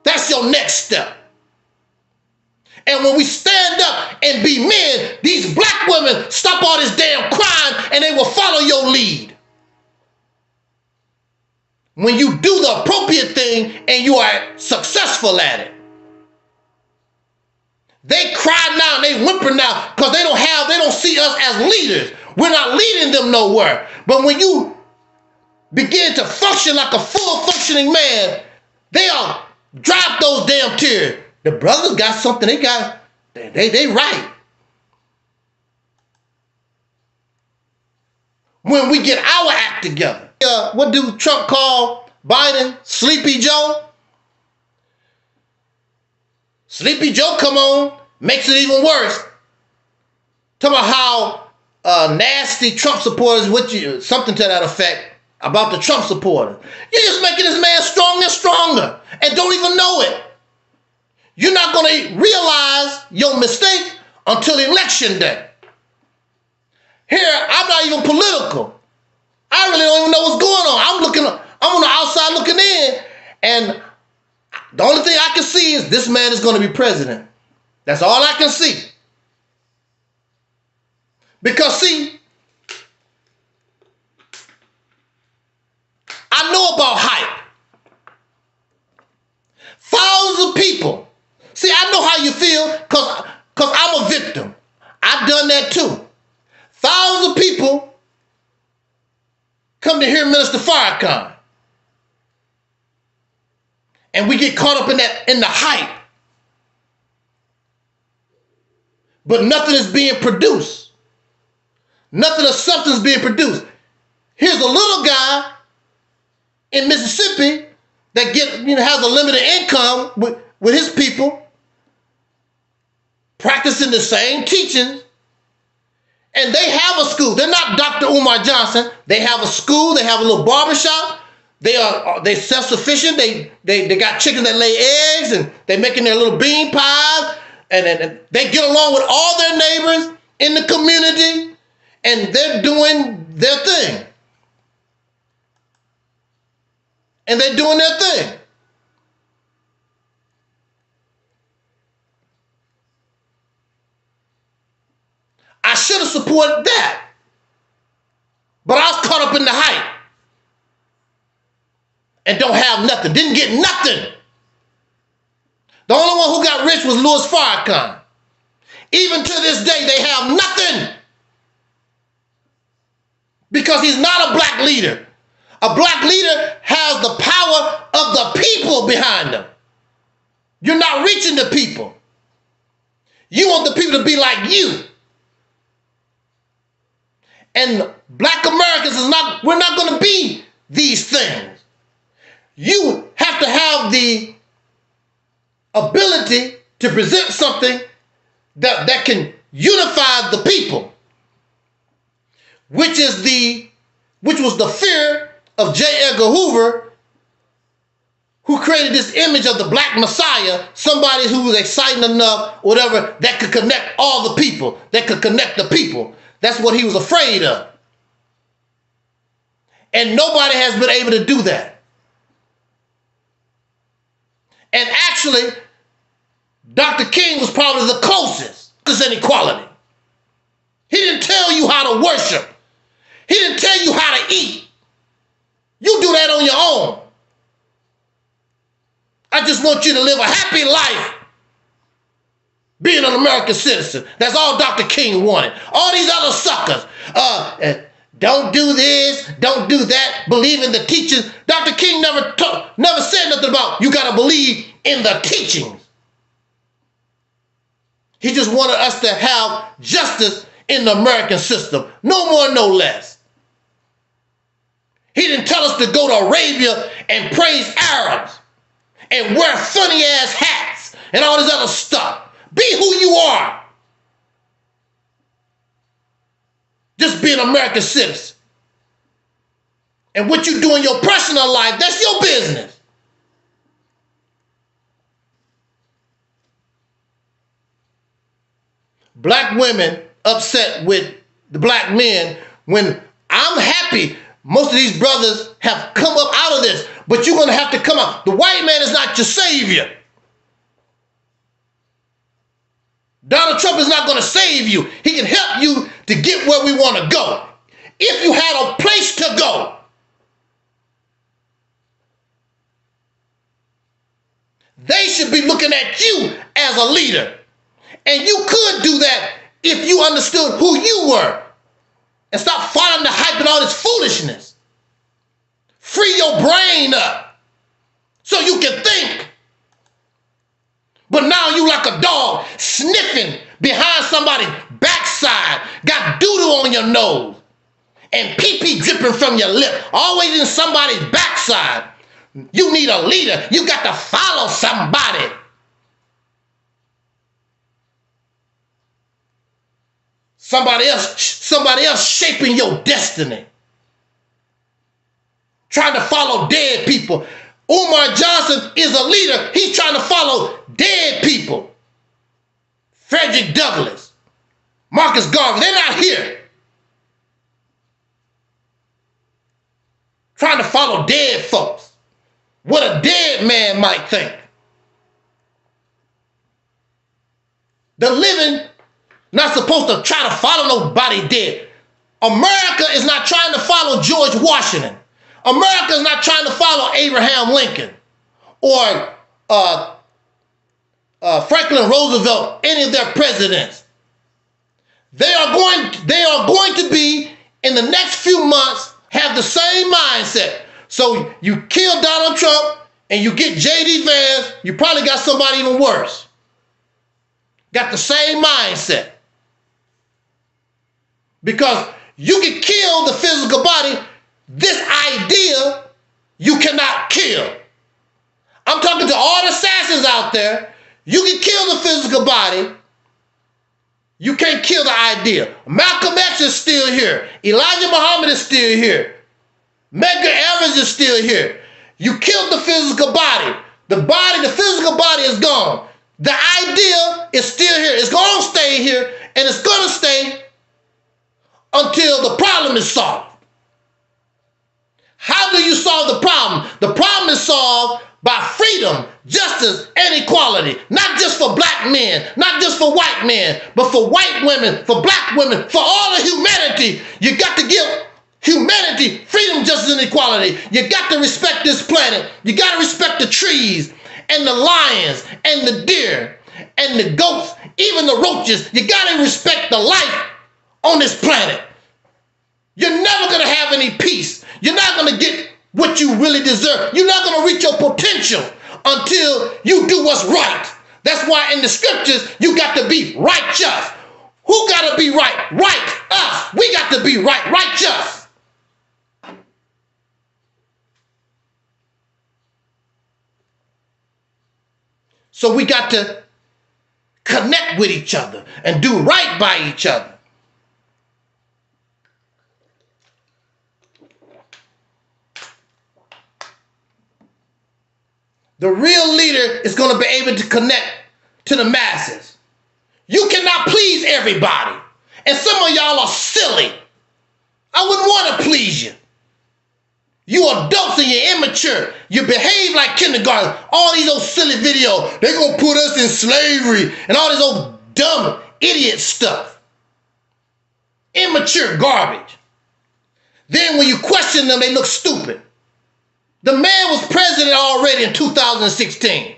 That's your next step. And when we stand up and be men, these black women stop all this damn crying and they will follow your lead. When you do the appropriate thing and you are successful at it. They cry now and they whimper now because they don't see us as leaders. We're not leading them nowhere. But when you begin to function like a full functioning man, they'll drop those damn tears. The brothers got something. They right. When we get our act together. What do Trump call Biden? Sleepy Joe? Sleepy Joe come on, makes it even worse. Talk about how nasty Trump supporters with you, something to that effect about the Trump supporters. You're just making this man stronger and stronger and don't even know it. You're not going to realize your mistake until election day. Here, I'm not even political. I really don't even know what's going on. I'm on the outside looking in, and the only thing I can see is this man is going to be president. That's all I can see. Because, see, I know about hype. Thousands of people. See, I know how you feel because I'm a victim. I've done that too. Thousands of people come to hear Minister Farrakhan. And we get caught up in the hype. But nothing is being produced. Nothing of substance being produced. Here's a little guy in Mississippi that has a limited income with his people, practicing the same teachings, And they have a school. They're not Dr. Umar Johnson. They have a school. They have a little barbershop. They self-sufficient. They got chickens that lay eggs, and they making their little bean pies, and they get along with all their neighbors in the community, and they're doing their thing. And they're doing their thing. I should have supported that. But I was caught up in the hype. And don't have nothing. Didn't get nothing. The only one who got rich was Louis Farrakhan. Even to this day, they have nothing. Because he's not a black leader. A black leader has the power of the people behind them. You're not reaching the people. You want the people to be like you. And black Americans we're not going to be these things. You have to have the ability to present something that can unify the people, which was the fear of J. Edgar Hoover, who created this image of the black messiah, somebody who was exciting enough, whatever, that could connect all the people, that could connect the people. That's what he was afraid of. And nobody has been able to do that. And actually, Dr. King was probably the closest to inequality. He didn't tell you how to worship. He didn't tell you how to eat. You do that on your own. I just want you to live a happy life being an American citizen. That's all Dr. King wanted. All these other suckers, don't do this, don't do that, believe in the teachings. Dr. King never said nothing about you got to believe in the teachings. He just wanted us to have justice in the American system. No more, no less. He didn't tell us to go to Arabia and praise Arabs and wear funny ass hats and all this other stuff. Be who you are. Just be an American citizen. And what you do in your personal life, that's your business. Black women upset with the black men when I'm happy most of these brothers have come up out of this, but you're going to have to come out. The white man is not your savior. Donald Trump is not going to save you. He can help you to get where we want to go. If you had a place to go. They should be looking at you as a leader. And you could do that if you understood who you were. And stop following the hype and all this foolishness. Free your brain up so you can think. But now you like a dog sniffing behind somebody's backside, got doo-doo on your nose, and pee-pee dripping from your lip, always in somebody's backside. You need a leader. You got to follow somebody. Somebody else shaping your destiny. Trying to follow dead people. Umar Johnson is a leader. He's trying to follow dead people. Frederick Douglass, Marcus Garvey, they're not here. Trying to follow dead folks. What a dead man might think. The living not supposed to try to follow nobody dead. America is not trying to follow George Washington. America is not trying to follow Abraham Lincoln or Franklin Roosevelt, any of their presidents. They are going to be, in the next few months, have the same mindset. So you kill Donald Trump and you get J.D. Vance, you probably got somebody even worse. Got the same mindset. Because you can kill the physical body, this idea you cannot kill. I'm talking to all the assassins out there. You can kill the physical body. You can't kill the idea. Malcolm X is still here. Elijah Muhammad is still here. Medgar Evers is still here. You killed the physical body. The physical body is gone. The idea is still here. It's going to stay here, and it's going to stay until the problem is solved. How do you solve the problem? The problem is solved by freedom, justice, and equality. Not just for black men, not just for white men, but for white women, for black women, for all of humanity. You got to give humanity freedom, justice, and equality. You got to respect this planet. You got to respect the trees and the lions and the deer and the goats, even the roaches. You got to respect the life on this planet. You're never going to have any peace. You're not going to get what you really deserve. You're not going to reach your potential until you do what's right. That's why in the scriptures, you got to be righteous. Who got to be right? Right, us. We got to be right, righteous. So we got to connect with each other and do right by each other. The real leader is going to be able to connect to the masses. You cannot please everybody. And some of y'all are silly. I wouldn't want to please you. You adults and you're immature. You behave like kindergarten. All these old silly videos. They're going to put us in slavery and all this old dumb idiot stuff. Immature garbage. Then when you question them, they look stupid. The man was president already in 2016.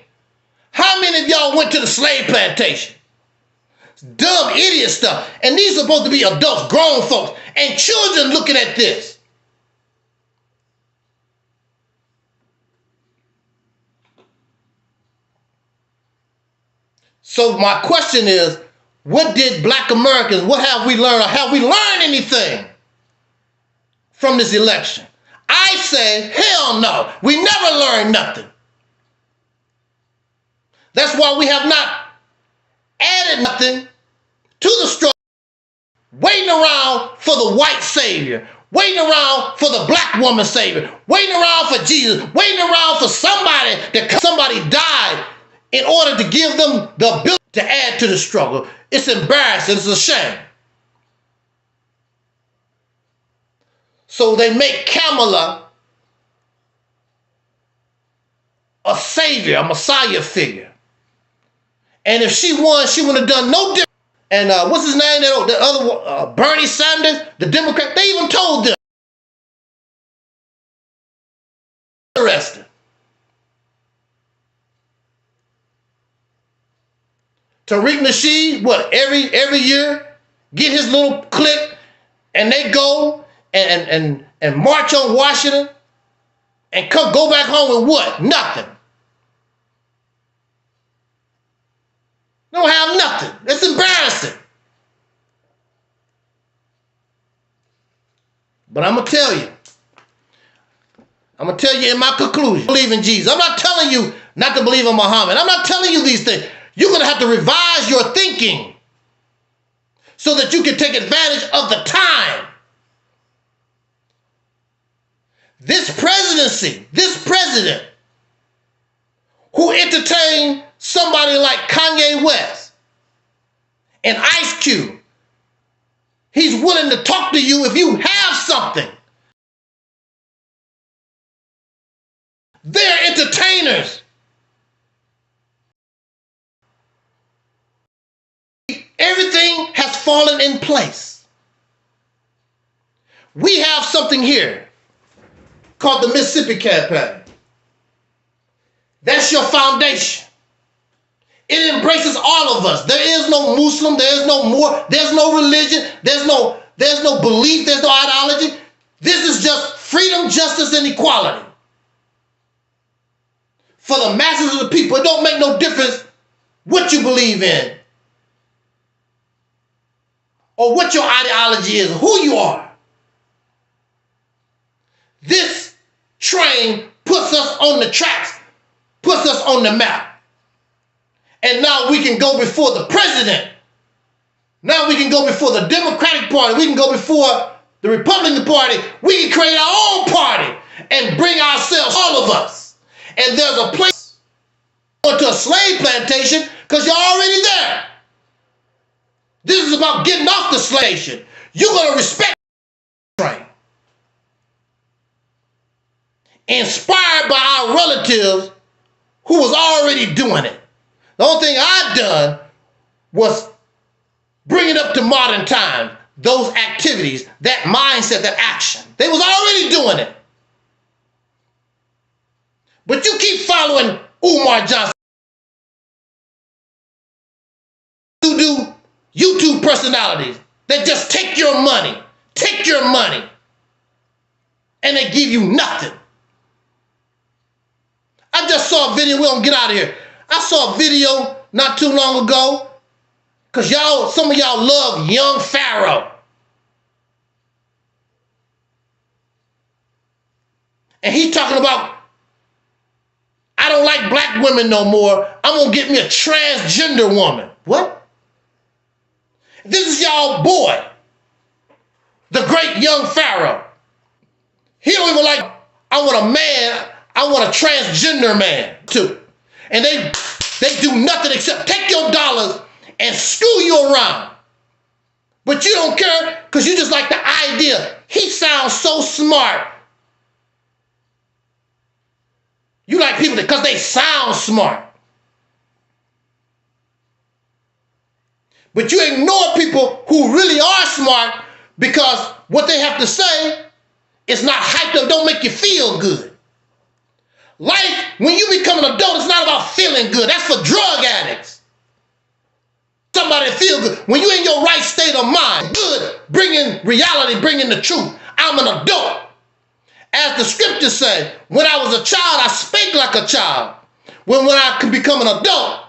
How many of y'all went to the slave plantation? Dumb idiot stuff. And these are supposed to be adults, grown folks, and children looking at this. So my question is, what did black Americans, what have we learned? Or have we learned anything from this election? I say, hell no. We never learned nothing. That's why we have not added nothing to the struggle. Waiting around for the white savior. Waiting around for the black woman savior. Waiting around for Jesus. Waiting around for somebody died in order to give them the ability to add to the struggle. It's embarrassing. It's a shame. So they make Kamala a savior, a messiah figure. And if she won, she would have done no different. And what's his name? The other Bernie Sanders, the Democrat, they even told them. Arrested. Tariq Nasheed, what, every year, get his little clique, and they go and march on Washington and go back home with what? Nothing. They don't have nothing. It's embarrassing. But I'm going to tell you. I'm going to tell you in my conclusion. Believe in Jesus. I'm not telling you not to believe in Muhammad. I'm not telling you these things. You're going to have to revise your thinking so that you can take advantage of the time. This presidency, this president who entertained somebody like Kanye West and Ice Cube, he's willing to talk to you if you have something. They're entertainers. Everything has fallen in place. We have something here called the Mississippi Campaign. That's your foundation. It embraces all of us. There is no Muslim, there is no Moor, there's no religion, there's no belief, there's no ideology. This is just freedom, justice, and equality. For the masses of the people, it don't make no difference what you believe in or what your ideology is, or who you are. This train puts us on the tracks, puts us on the map. And now we can go before the president Now we can go before the Democratic Party. We can go before the Republican Party. We can create our own party and bring ourselves, all of us. And there's a place going to a slave plantation because you're already there. This is about getting off the slave. You're going to respect the train. Inspired by our relatives who was already doing it. The only thing I've done was bring it up to modern times. Those activities, that mindset, that action. They was already doing it. But you keep following Umar Johnson. You do YouTube personalities that just take your money, and they give you nothing. I just saw a video, we don't get out of here. I saw a video not too long ago, because some of y'all love young Pharaoh. And he talking about, I don't like black women no more. I'm going to get me a transgender woman. What? This is y'all boy, the great young Pharaoh. He don't even like, I want a man, I want a transgender man too. And they do nothing except take your dollars and screw you around. But you don't care because you just like the idea. He sounds so smart. You like people because they sound smart. But you ignore people who really are smart because what they have to say is not hyped up, don't make you feel good. Life, when you become an adult, it's not about feeling good. That's for drug addicts. Somebody feel good. When you're in your right state of mind, good, bringing reality, bringing the truth. I'm an adult. As the scriptures say, when I was a child, I spake like a child. When I could become an adult,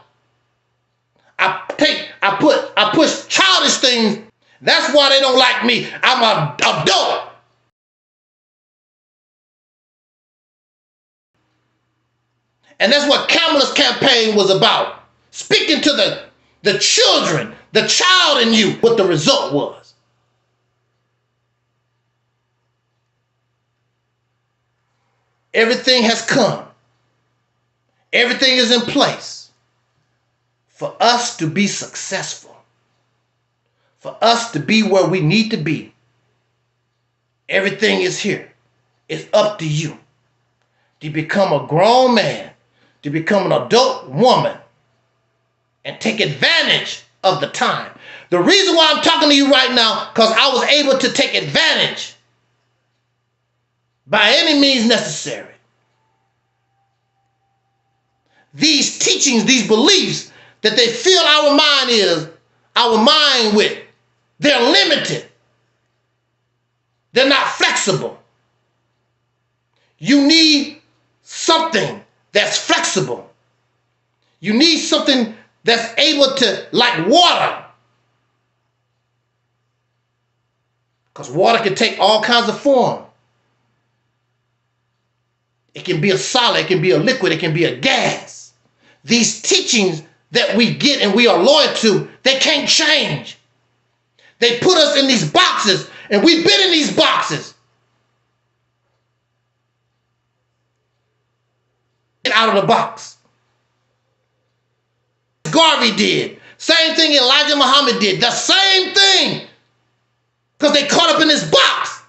I push childish things. That's why they don't like me. I'm an adult. And that's what Kamala's campaign was about. Speaking to the children, the child in you, what the result was. Everything has come. Everything is in place for us to be successful, for us to be where we need to be. Everything is here. It's up to you to become a grown man, to become an adult woman, and take advantage of the time. The reason why I'm talking to you right now, because I was able to take advantage by any means necessary. These teachings, these beliefs that they fill our mind with, they're limited. They're not flexible. You need something that's flexible. You need something that's able to, like water. Because water can take all kinds of form. It can be a solid, it can be a liquid, it can be a gas. These teachings that we get and we are loyal to, they can't change. They put us in these boxes, and we've been in these boxes. Get out of the box. Garvey did. Same thing Elijah Muhammad did. The same thing. Because they caught up in this box.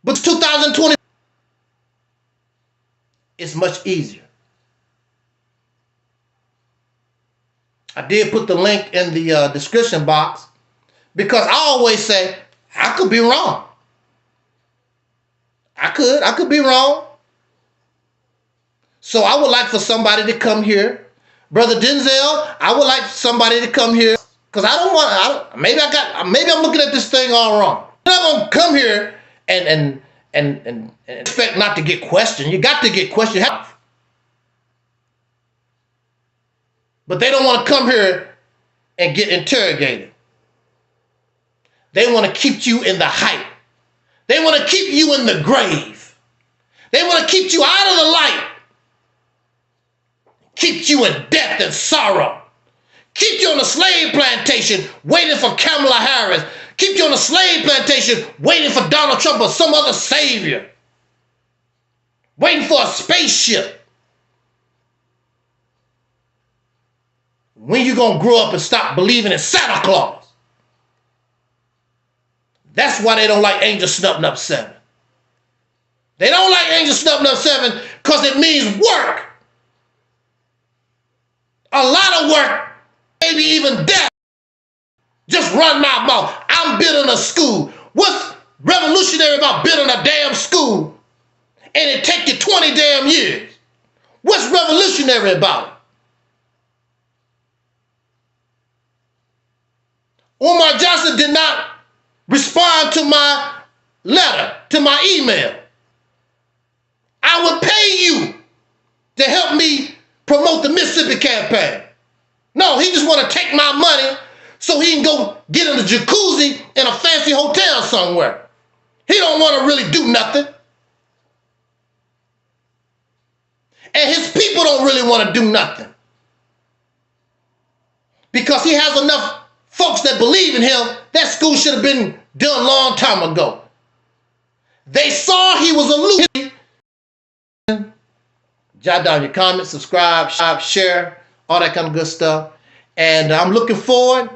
But 2020, it's much easier. I did put the link in the description box because I always say, I could be wrong. I could be wrong. So I would like for somebody to come here. Brother Denzel, I would like somebody to come here because maybe I'm looking at this thing all wrong. I'm not going to come here and expect not to get questioned. You got to get questioned. But they don't want to come here and get interrogated. They want to keep you in the hype. They want to keep you in the grave. They want to keep you out of the light. Keep you in death and sorrow. Keep you on a slave plantation waiting for Kamala Harris. Keep you on a slave plantation waiting for Donald Trump or some other savior. Waiting for a spaceship. When you gonna grow up and stop believing in Santa Claus? That's why they don't like Angel Snubbing Up 7. They don't like Angel Snubbing Up 7 because it means work. A lot of work, maybe even death. Just run my mouth. I'm building a school. What's revolutionary about building a damn school and it take you 20 damn years? What's revolutionary about it? Umar Johnson did not respond to my letter, to my email. I would pay you to help me promote the Mississippi campaign. No, he just want to take my money so he can go get in a jacuzzi in a fancy hotel somewhere. He don't want to really do nothing. And his people don't really want to do nothing. Because he has enough folks that believe in him. That school should have been done a long time ago. They saw he was a loser. Jot down your comments, subscribe, share, all that kind of good stuff. And I'm looking forward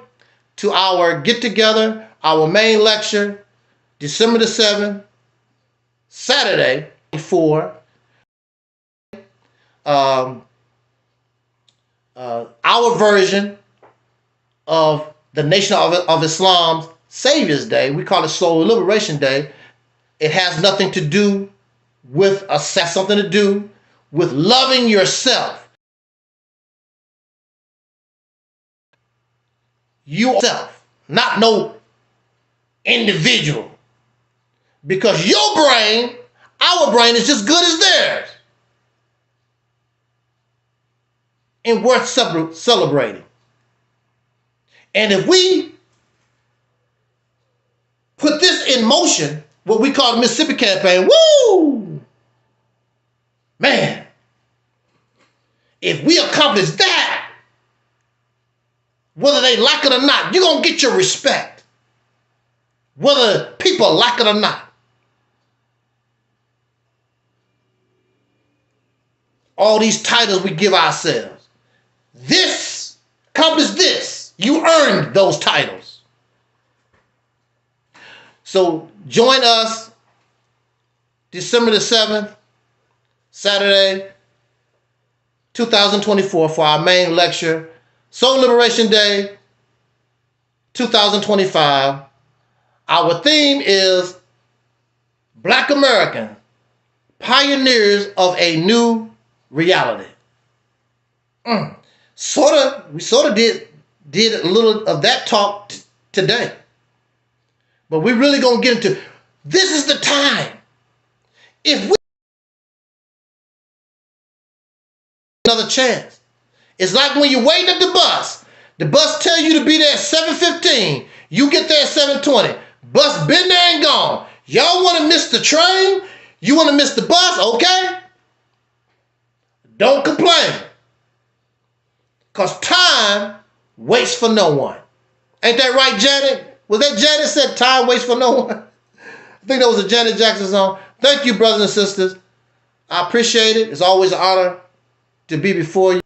to our get-together, our main lecture, December the 7th, Saturday, for our version of the Nation of Islam's Savior's Day. We call it Soul Liberation Day. It has nothing to do with something to do with loving yourself. Yourself, not no individual. Because your brain, our brain is just good as theirs. And worth celebrating. And if we put this in motion, what we call the Mississippi campaign, woo! Man, if we accomplish that, whether they like it or not, you're going to get your respect. Whether people like it or not. All these titles we give ourselves. This, accomplish this. You earned those titles. So join us December the 7th, Saturday, 2024 for our main lecture, Soul Liberation Day 2025. Our theme is Black Americans, Pioneers of a New Reality. We sort of did a little of that talk today. But we're really going to get into, this is the time. If we another chance. It's like when you're waiting at the bus tell you to be there at 7:15. You get there at 7:20. Bus been there and gone. Y'all want to miss the train? You want to miss the bus? Okay. Don't complain. Because time waits for no one. Ain't that right, Janet? Was that Janet said time waits for no one? I think that was a Janet Jackson song. Thank you, brothers and sisters. I appreciate it. It's always an honor to be before you.